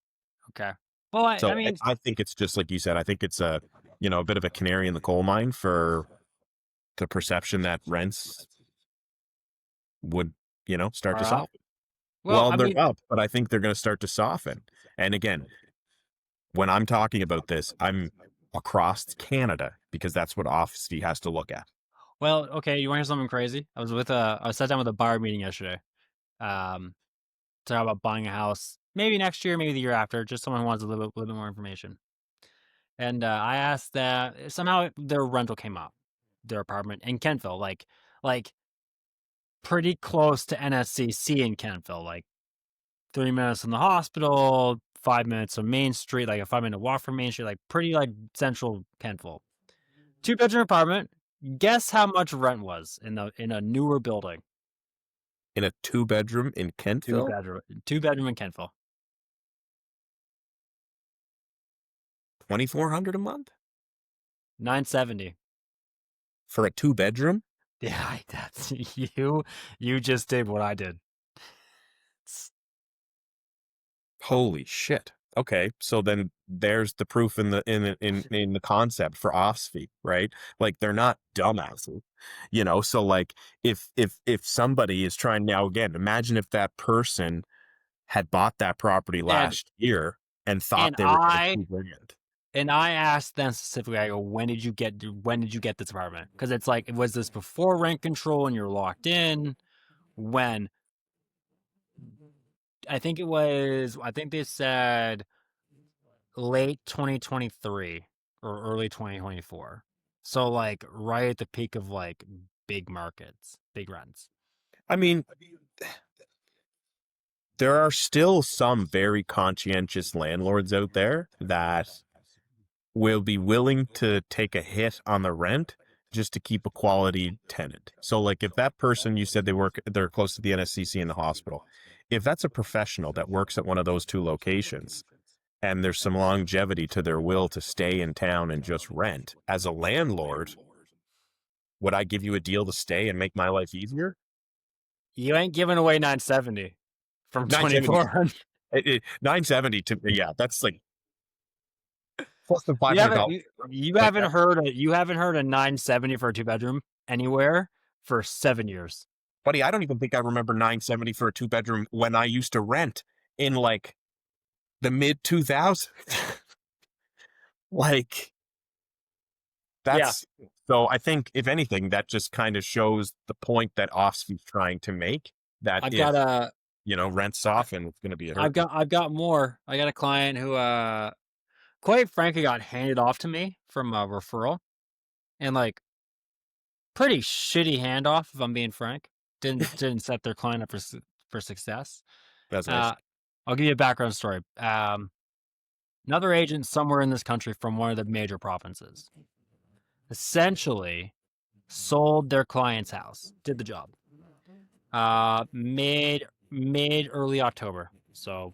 Okay. Well, I So I, mean, I think it's just like you said. I think it's a bit of a canary in the coal mine for the perception that rents would, start to uh, soften. well, Well, I they're mean, up, but I think they're going to start to soften. And again, when I'm talking about this, I'm across Canada because that's what OSFI has to look at. well, okay. You want to hear something crazy? I sat down with a buyer meeting yesterday. Um, talk about buying a house, maybe next year, maybe the year after. Just someone who wants a little bit more information. And I asked that somehow their rental came up, their apartment in Kentville, like pretty close to NSCC in Kentville, like 3 minutes from the hospital, 5 minutes from Main Street, like a 5 minute walk from Main Street, like pretty like central Kentville. 2 bedroom apartment. Guess how much rent was in a newer building? In a 2 bedroom in Two Kentville, bedroom, 2 bedroom in Kentville. 2,400 a month 970. for a 2 bedroom. Yeah, that's you. You just did what I did. Holy shit. Okay, so then there's the proof in the concept for OSFI, right? Like they're not dumbasses, So like if somebody is trying now again, imagine if that person had bought that property And last year and thought and they were getting I 2 grand. and I asked them specifically. I go, when did you get this apartment? Because it's like, was this before rent control and you're locked in? When I think it was, I think they said late 2023 or early 2024. So like right at the peak of like big markets, big rents. I mean, there are still some very conscientious landlords out there that will be willing to take a hit on the rent just to keep a quality tenant. So like if that person you said they're close to the NSCC in the hospital, if that's a professional that works at one of those two locations and there's some longevity to their will to stay in town and just rent, as a landlord, would I give you a deal to stay and make my life easier? You ain't giving away 970 from 970 2400. 970 to yeah, that's like plus than You haven't $500. you, you Like haven't that, heard you haven't heard a 970 for a two bedroom anywhere for 7 years. buddy. I don't even think I remember 970 for a two bedroom when I used to rent in like the mid 2000s. Like Yeah, that's so. I think if anything, that just kind of shows the point that OSFI's trying to make. That I've got if a rents soften, it's going to be a hurt. I've got more. I got a client who quite frankly got handed off to me from a referral, and like pretty shitty handoff if I'm being frank. Didn't set their client up for success. That's nice. Uh I'll give you a background story. Another agent somewhere in this country from one of the major provinces essentially sold their client's house, did the job. Mid early October. So,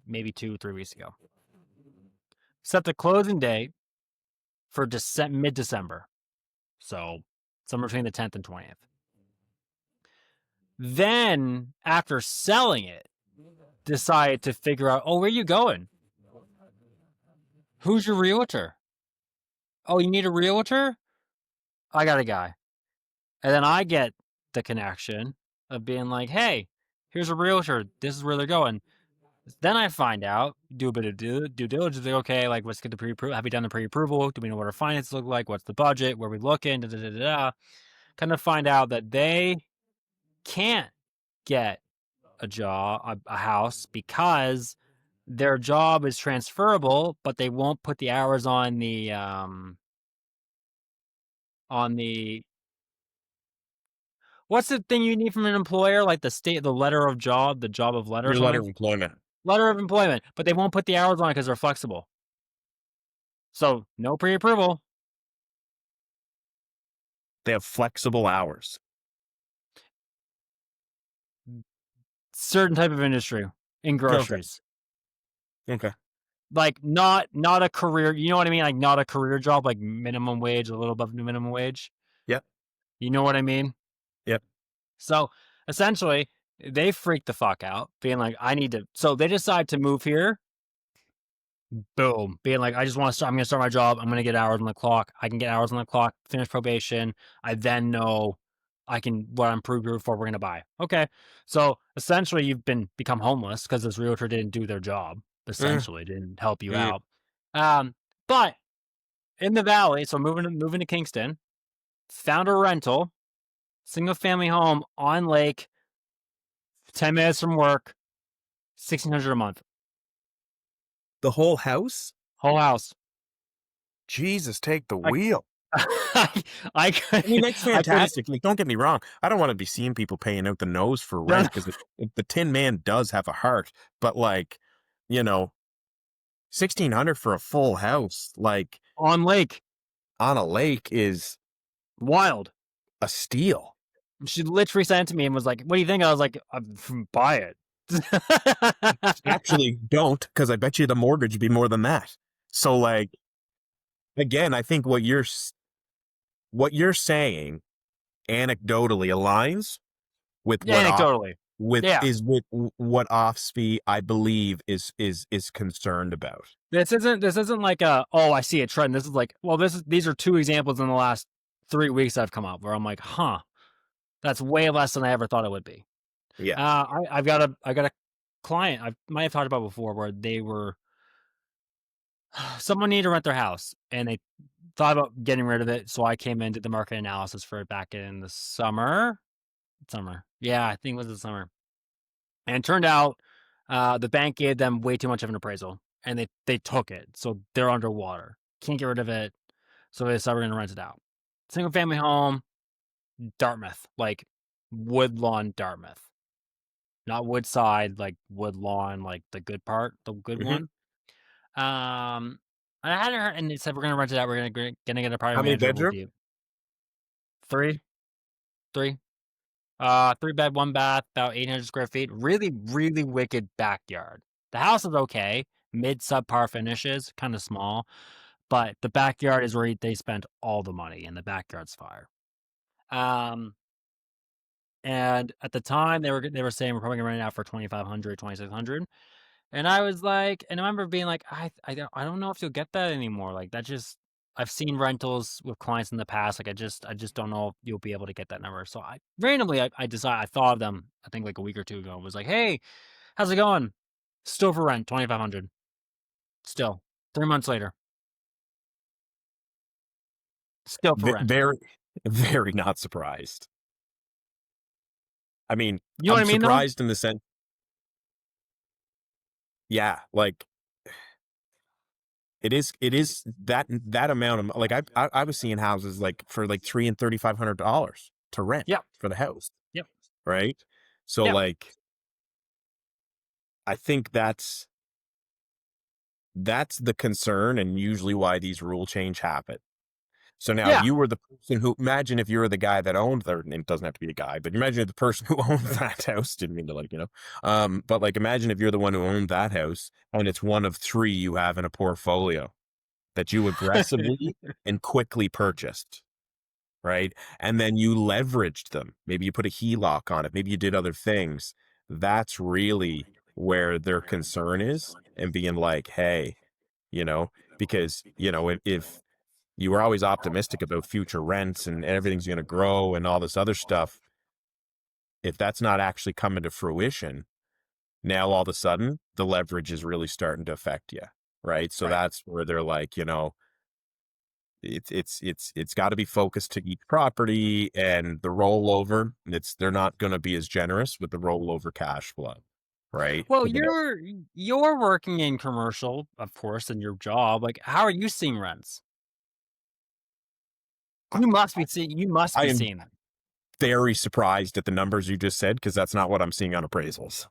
maybe 2, 3 weeks ago. Set the closing date for mid December. So somewhere between the 10th and 20th. Then, after selling it, decided to figure out, oh, where are you going? Who's your realtor? Oh, you need a realtor? I got a guy. And then I get the connection of being like, hey, here's a realtor. This is where they're going. Then I find out, do a bit of due diligence. Like, okay, like, let's get the pre-approval. Have we done the pre-approval? Do we know what our finances look like? What's the budget? Where we looking? Da, da, da, da, da. Kind of find out that they can't get a house because their job is transferable, but they won't put the hours on the what's the thing you need from an employer, like the letter of job, the job of letter or Your letter something, of employment. letter of employment, but they won't put the hours on it because they're flexible. So no pre-approval. They have flexible hours. Certain type of industry in Okay. groceries, Okay. like not a career. You know what I mean? Like not a career job, like minimum wage, a little above the minimum wage. Yep. You know what I mean? Yep. So essentially, they freaked the fuck out, being like, I need to. So they decide to move here. Boom. Being like, I just want to start. I'm going to start my job. I'm going to get hours on the clock. I can get hours on the clock, finish probation. I then know what I'm approved for. We're going to buy. Okay. So essentially, you've become homeless because this realtor didn't do their job. Mm, Essentially, didn't help you mm. out. But in the valley, so moving to Kingston, found a rental, single family home on lake, 10 minutes from work, 1,600 a month, The whole house? whole house. Jesus, take the I wheel. I I I mean, couldn't that's I couldn't fantastic. Like, don't get me wrong. I don't want to be seeing people paying out the nose for no, rent because the Tin Man does have a heart. But like, you know, 1,600 for a full house, like on lake, on a lake, is wild. a steal. She literally sent it to me and was like, "What do you think?" I was like, "Buy it." Actually, don't, because I bet you the mortgage would be more than that. So, like, again, I think what you're saying anecdotally aligns with Anecdotally, yeah. with what OFSPI, I believe, is concerned about. This isn't like a, oh, I see a trend. This is like, well, these are two examples in the last 3 weeks I've come up where I'm like, huh, that's way less than I ever thought it would be. Yeah. I got a client I might have talked about before where they were someone needed to rent their house and they thought about getting rid of it. So I came in, did the market analysis for it back in the summer. Summer. Yeah, I think it was the summer. And it turned out the bank gave them way too much of an appraisal and they took it. So they're underwater. Can't get rid of it. So they decided we're going to rent it out. Single family home, Dartmouth, like Woodlawn, Dartmouth. Not Woodside, like Woodlawn, like the good part, the good Hmm. one. And I hadn't heard, and they said we're gonna rent it out. We're gonna get a property How many manager. We'll bedroom? do three, three, 3 bed, 1 bath, about 800 square feet. Really, really wicked backyard. The house is okay, mid subpar finishes, kind of small, but the backyard is where they spent all the money, and the backyard's fire. Um, and at the time they were saying we're probably gonna rent it out for 2,500, 2,600. And I was like, and I remember being like, I don't know if you'll get that anymore. Like that just I've seen rentals with clients in the past. Like I just don't know if you'll be able to get that number. So I randomly I thought of them. I think like a week or two ago. Was like, hey, how's it going? Still for rent, 2,500. Still 3 months later, still for rent. Very, very not surprised. I mean, You know what I'm I mean, though? surprised in the sense, yeah, like it is that amount of like I was seeing houses like for like $3,000 and $3,500 to rent Yep. for the house, Yep. right? So Yep. like I think that's the concern and usually why these rule change happen. So now Yeah. you were the person who imagine if you were the guy that owned the and it doesn't have to be a guy, but imagine the person who owned that house. Didn't mean to like, but like imagine if you're the one who owned that house and it's one of three you have in a portfolio that you aggressively and quickly purchased, right? And then you leveraged them. Maybe you put a HELOC on it. Maybe you did other things. That's really where their concern is and being like, hey, because, if you were always optimistic about future rents and everything's going to grow and all this other stuff, if that's not actually coming to fruition, now all of a sudden the leverage is really starting to affect you, right? So Right. that's where they're like, it's got to be focused to each property and the rollover. They're not going to be as generous with the rollover cash flow, right? Well, You know, you're working in commercial, of course, in your job. Like, how are you seeing rents? I, You must I be am seeing them. very surprised at the numbers you just said because that's not what I'm seeing on appraisals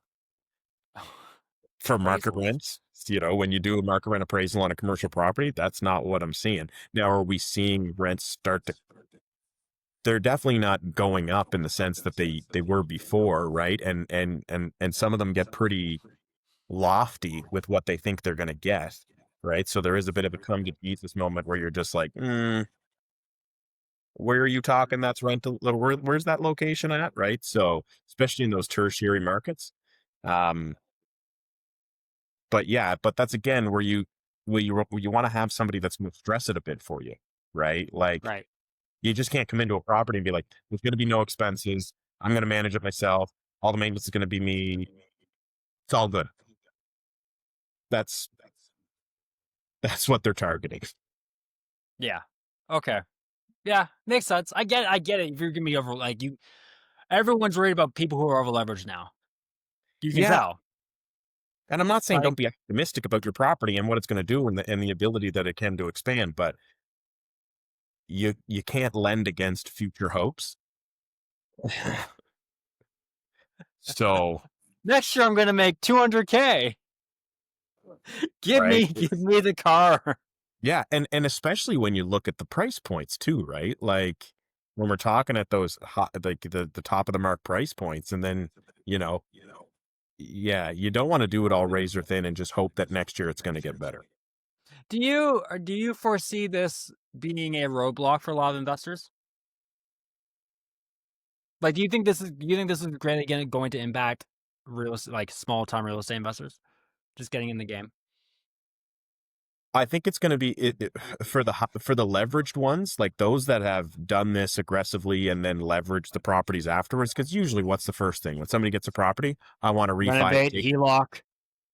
for market Appraisals. rents. When you do a market rent appraisal on a commercial property, that's not what I'm seeing. Now, are we seeing rents start to? They're definitely not going up in the sense that they were before, right? And some of them get pretty lofty with what they think they're going to get, right? So there is a bit of a come to Jesus moment where you're just like, where are you talking? That's rental. Where's that location at, right? So especially in those tertiary markets. Um, but yeah, but that's again where you want to have somebody that's going to stress it a bit for you, right? Like Right. you just can't come into a property and be like, there's going to be no expenses. I'm going to manage it myself. All the maintenance is going to be me. It's all good. That's that's what they're targeting. Yeah. Okay. Yeah, makes sense. I get it. If you're gonna be over, like everyone's worried about people who are over leveraged now. You can Yeah, tell. and I'm not saying Like, don't be optimistic about your property and what it's going to do and the ability that it can to expand, but you can't lend against future hopes. So, next year I'm gonna make 200K. right? Give me the car. Yeah, and especially when you look at the price points too, right? Like when we're talking at those hot, like the top of the mark price points, and then you know, yeah, you don't want to do it all razor thin and just hope that next year it's going to get better. Do you foresee this being a roadblock for a lot of investors? Like, do you think this is greatly again going to impact real estate, like small time real estate investors just getting in the game? I think it's going to be for the leveraged ones, like those that have done this aggressively and then leverage the properties afterwards. Because usually, what's the first thing when somebody gets a property? I want to refi it, Renovate, HELOC.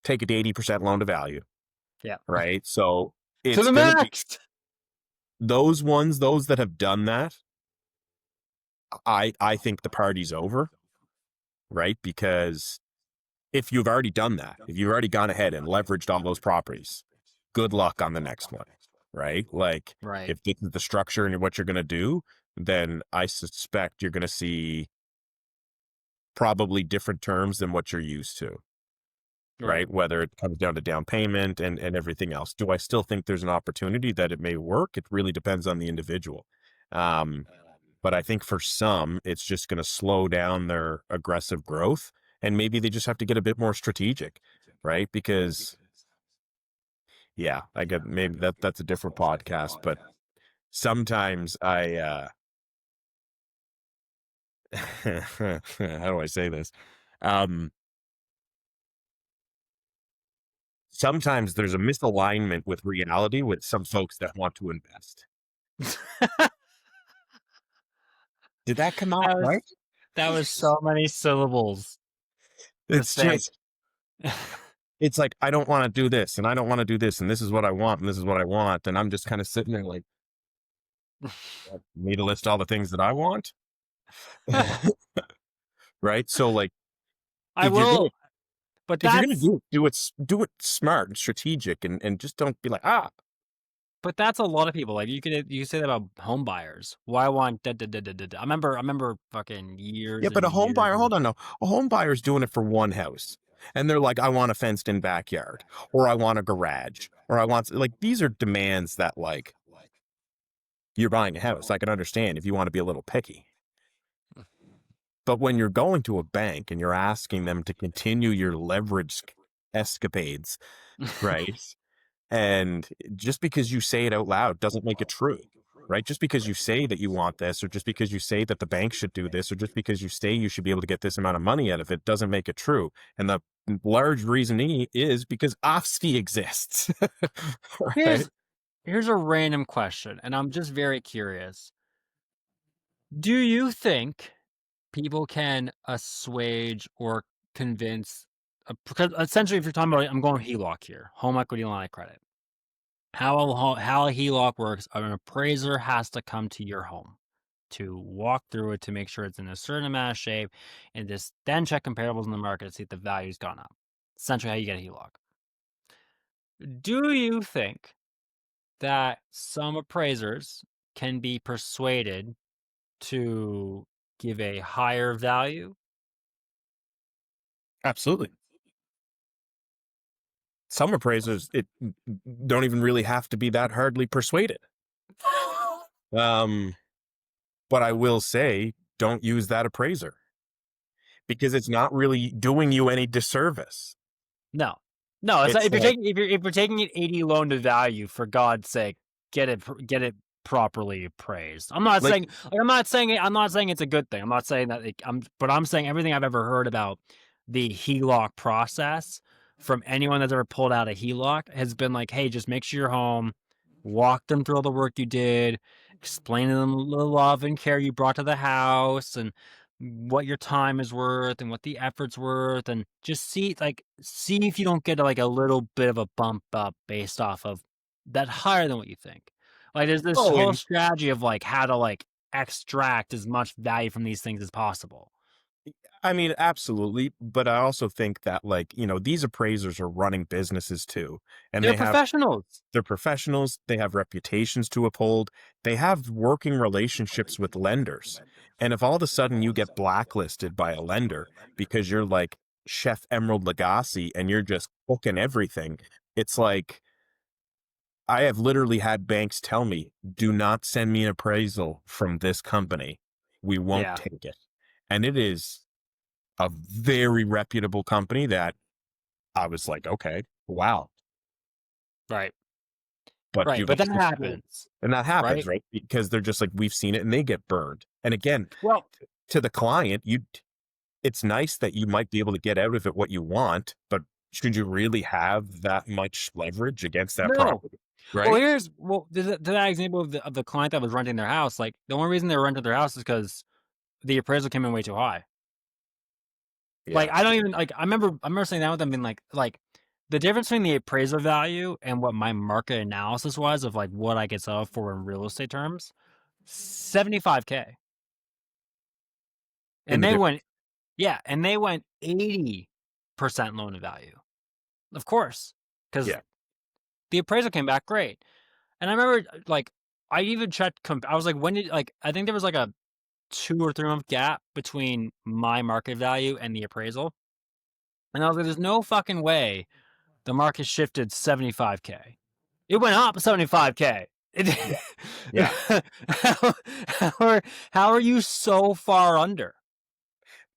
take it to 80% loan to value, Yeah. right? So To it's the going to be max. those ones, those that have done that. I think the party's over, right? Because if you've already done that, if you've already gone ahead and leveraged all those properties, good luck on the next one, right? Like Right. if this is the structure and what you're going to do, then I suspect you're going to see probably different terms than what you're used to, Right. right? Whether it comes down to down payment and everything else. Do I still think there's an opportunity that it may work? It really depends on the individual. Um, but I think for some, it's just going to slow down their aggressive growth. And maybe they just have to get a bit more strategic, right? Because yeah, I get maybe that's a different podcast, but sometimes how do I say this? Um sometimes there's a misalignment with reality with some folks that want to invest. Did that come out That was right? that was so many syllables to It's say. just, it's like, I don't want to do this and I don't want to do this and this is what I want and this is what I want. And I'm just kind of sitting there like, me to list all the things that I want. Right. So like, I if you're gonna will, but if you're gonna that's do it smart and strategic and just don't be like, ah. but that's a lot of people. Like you could say that about home buyers. Why want da, da, da, da, da, da. I remember fucking Yeah, years but and a home years buyer, and hold on, no. A home buyer's doing it for one house. And they're like, I want a fenced in backyard, or I want a garage, or I want, like, these are demands that, like, you're buying a house. I can understand if you want to be a little picky. But when you're going to a bank and you're asking them to continue your leverage escapades, right? And just because you say it out loud doesn't make it true, right? Just because you say that you want this, or just because you say that the bank should do this, or just because you say you should be able to get this amount of money out of it doesn't make it true. And the large reason is because OSFI exists, right? here's here's a random question, and I'm just very curious. Do you think people can assuage or convince because essentially if you're talking about I'm going HELOC here, home equity line of credit. How a HELOC works, an appraiser has to come to your home to walk through it to make sure it's in a certain amount of shape and just then check comparables in the market to see if the value's gone up. Essentially how you get a HELOC. Do you think that some appraisers can be persuaded to give a higher value? Absolutely. Some appraisers it don't even really have to be that hardly persuaded. Um, but I will say, don't use that appraiser because it's not really doing you any disservice. No. No, it's not It's if you're like, taking if you're taking it 80 loan to value, for God's sake, get it properly appraised. I'm not like, saying I'm not saying it's a good thing. I'm not saying that I'm saying everything I've ever heard about the HELOC process from anyone that's ever pulled out a HELOC has been like, hey, just make sure you're home, walk them through all the work you did, explain to them the love and care you brought to the house and what your time is worth and what the effort's worth and just see if you don't get like a little bit of a bump up based off of that higher than what you think. Like there's this oh, whole and strategy of like how to like extract as much value from these things as possible. I mean, absolutely. But I also think that, like, these appraisers are running businesses too, and They're professionals. they're professionals. They have reputations to uphold. They have working relationships with lenders. And if all of a sudden you get blacklisted by a lender because you're like Chef Emerald Lagasse and you're just booking everything, it's like, I have literally had banks tell me, do not send me an appraisal from this company. We won't Yeah, take it. And it is a very reputable company that I was like, okay, wow. right. But Right. you've But that also seen, happens, and that happens, right? right? Because they're just like, we've seen it and they get burned. And again, Well, to the client, it's nice that you might be able to get out of it what you want, but should you really have that much leverage against that no. property? Right? To that example of the client that was renting their house, like the only reason they were renting their house is because the appraisal came in way too high. Like Yeah. I don't even like I remember saying that with them being like the difference between the appraisal value and what my market analysis was of like what I could sell for in real estate terms, 75K. In And the they difference. went and they went 80% loan to value. Of course, cuz Yeah. the appraisal came back great. And I remember like I even checked I was like when did like I think there was like a 2 or 3 month gap between my market value and the appraisal. And I was like, there's no fucking way the market shifted 75K. It went up 75K. Yeah. Yeah. how, how, are, how are you so far under?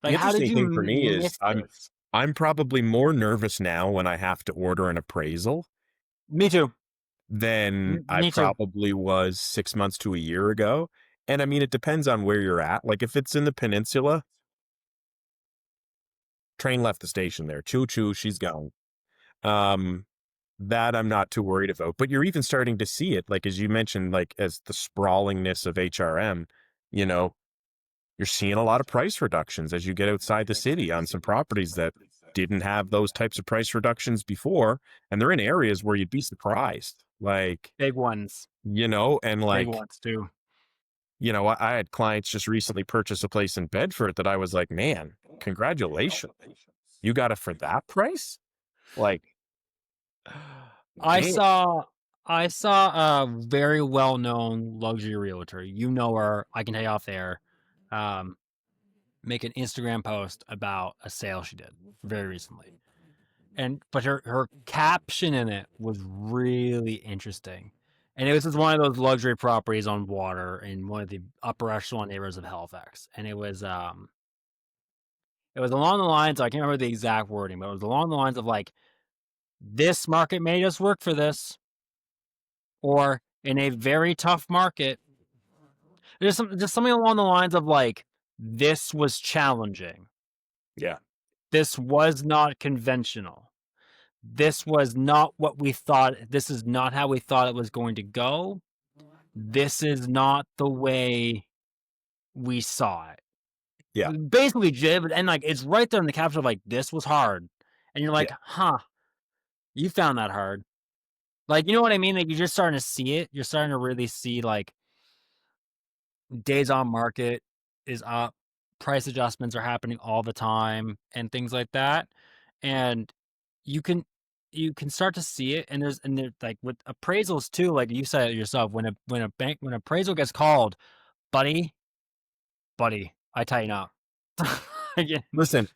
The Like, how did interesting you thing for me is miss this? I'm probably more nervous now when I have to order an appraisal Me too. than I Me too. probably was 6 months to a year ago. And I mean, it depends on where you're at. Like if it's in the peninsula, train left the station there. Choo choo, she's gone. Um, that I'm not too worried about. But you're even starting to see it, like as you mentioned, like as the sprawlingness of HRM, you know, you're seeing a lot of price reductions as you get outside the city on some properties that didn't have those types of price reductions before. And they're in areas where you'd be surprised. Like, Big ones, and big like, ones too. I had clients just recently purchase a place in Bedford that I was like, man, congratulations. You got it for that price? Like, I damn. saw I saw a very well-known luxury realtor. You know her. I can tell you off there. Um, make an Instagram post about a sale she did very recently. And but her caption in it was really interesting. And it was just one of those luxury properties on water in one of the upper echelon neighborhoods of Halifax. And it was along the lines, I can't remember the exact wording, but it was along the lines of like, this market made us work for this, or in a very tough market. Just something along the lines of like, this was challenging. Yeah. This was not conventional. This was not what we thought. This is not how we thought it was going to go. This is not the way we saw Yeah. it. Basically, Jib, and like it's right there in the caption of like, this was hard. And you're like, Yeah. huh, you found that hard. Like, you know what I mean? Like, you're just starting to see it. You're starting to really see like days on market is up, price adjustments are happening all the time, and things like that. And you can start to see it. And there's like with appraisals too, like you said it yourself, when appraisal gets called, buddy, I tighten up. Again. Listen,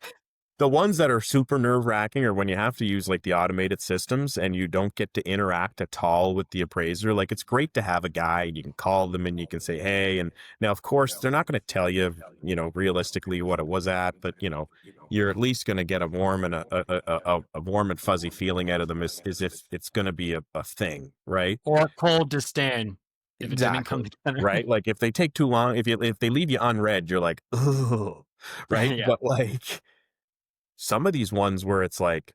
the ones that are super nerve wracking are when you have to use like the automated systems and you don't get to interact at all with the appraiser. Like it's great to have a guide. You can call them and you can say, hey, and now of course they're not going to tell you, realistically what it was at, but you're at least going to get a warm and a warm and fuzzy feeling out of them as if it's going to be a thing, right? Or cold disdain if it didn't come Exactly. together. Right. Like if they take too long, if they leave you unread, you're like, oh, right. Yeah. But like, some of these ones where it's like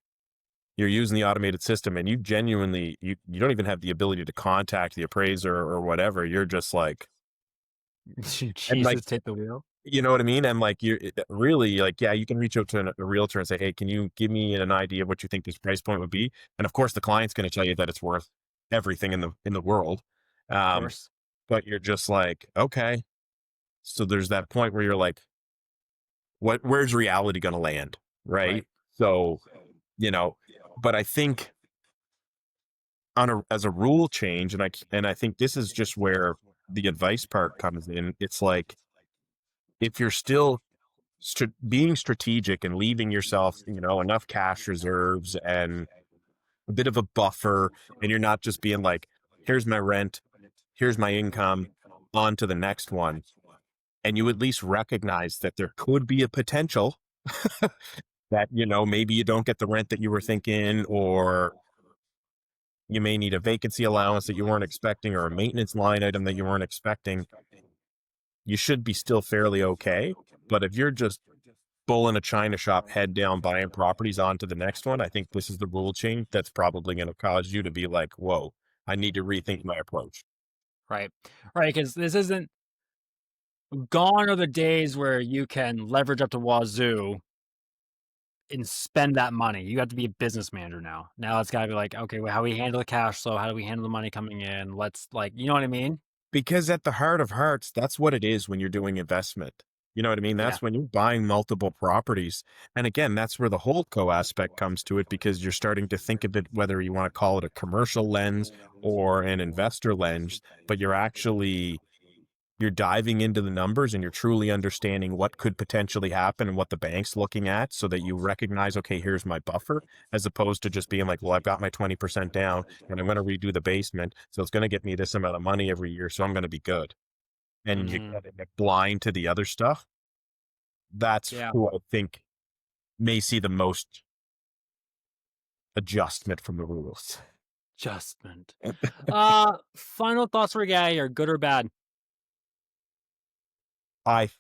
you're using the automated system and you genuinely you don't even have the ability to contact the appraiser or whatever. You're just like, and like, Jesus, take the wheel. you know what I mean? And like you're really like, yeah, you can reach out to a realtor and say, hey, can you give me an idea of what you think this price point would be? And of course the client's going to tell you that it's worth everything in the world. Of Um, course. but you're just like, okay. So there's that point where you're like, where's reality going to land? Right. Right. So, you know, but I think as a rule change, and I think this is just where the advice part comes in. It's like if you're still being strategic and leaving yourself, enough cash reserves and a bit of a buffer, and you're not just being like, here's my rent, here's my income, on to the next one, and you at least recognize that there could be a potential that maybe you don't get the rent that you were thinking, or you may need a vacancy allowance that you weren't expecting or a maintenance line item that you weren't expecting. You should be still fairly okay. But if you're just bull in a china shop, head down, buying properties on to the next one, I think this is the rule change that's probably going to cause you to be like, whoa, I need to rethink my approach. Right. Right. Because this isn't gone are the days where you can leverage up to wazoo and spend that money. You have to be a business manager now. Now it's got to be like, okay, well, how do we handle the cash flow? How do we handle the money coming in? Let's like, you know what I mean? Because at the heart of hearts, that's what it is when you're doing investment. You know what I mean? Yeah. That's when you're buying multiple properties. And again, that's where the holdco aspect comes to it, because you're starting to think of it, whether you want to call it a commercial lens or an investor lens, but you're diving into the numbers and you're truly understanding what could potentially happen and what the bank's looking at, so that you recognize, okay, here's my buffer, as opposed to just being like, well, I've got my 20% down and I'm going to redo the basement. So it's going to get me this amount of money every year. So I'm going to be good. And you Mm-hmm. get blind to the other stuff. That's Yeah. who I think may see the most adjustment from the rules. Adjustment. Final thoughts for guy are good or bad? I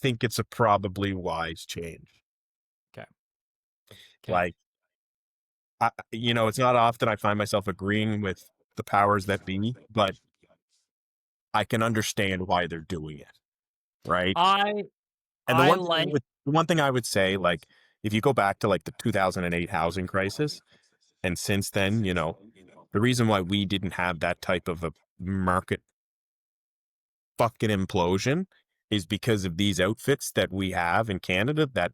think it's a probably wise change. Okay. Okay. Like, it's not often I find myself agreeing with the powers that be, but I can understand why they're doing it, right? I And the I one thing like I would say, like, if you go back to like the 2008 housing crisis, and since then, the reason why we didn't have that type of a market fucking implosion is because of these outfits that we have in Canada that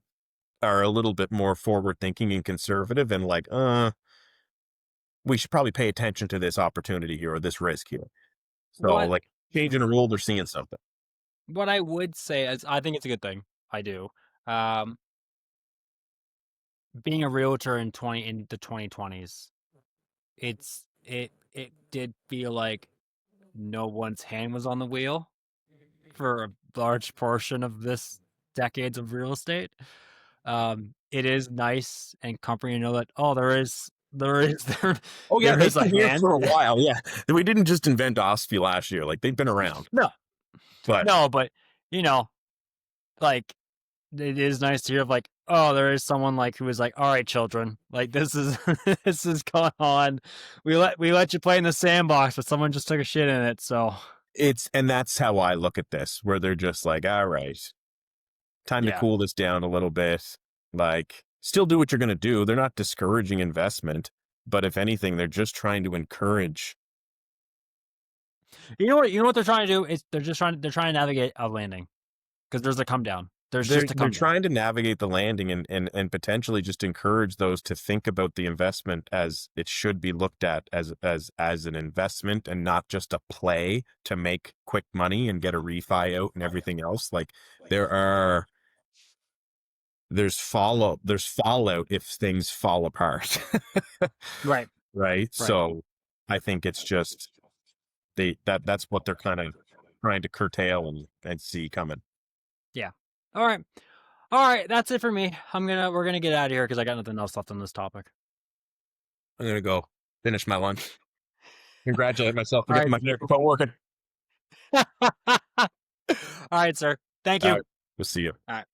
are a little bit more forward thinking and conservative and like, we should probably pay attention to this opportunity here or this risk here. So what like changing a rule, they're seeing something. what I would say is I think it's a good thing. I do. Um, Being a realtor in the 2020s, it did feel like no one's hand was on the wheel for a large portion of this decades of real estate. It is nice and comforting to know that, oh, Oh yeah, there they've is a been here hand. for a while. Yeah, we didn't just invent OSFI last year. Like they've been around, No, but no, but you know, like it is nice to hear of like, oh, there is someone like who is like, all right, children, like this is this is going on. We let you play in the sandbox, but someone just took a shit in it. So and that's how I look at this, where they're just like, all right, time to yeah, cool this down a little bit. Like, still do what you're going to do. They're not discouraging investment, but if anything, they're just trying to encourage. you know what they're trying to do is they're trying to navigate a landing because there's a come down. There's They're just a they're come down. trying to navigate the landing and potentially just encourage those to think about the investment as it should be looked at as an investment and not just a play to make quick money and get a refi out and everything else. Like there are there's fallout if things fall apart. Right, Right? right, So I think it's just that's what they're kind of trying to curtail and see coming. yeah. All right. All right, that's it for me. We're gonna get out of here because I got nothing else left on this topic. I'm gonna go finish my lunch. Congratulate myself for All getting right. my microphone working. All right, sir. Thank All you. right. We'll see you. All right.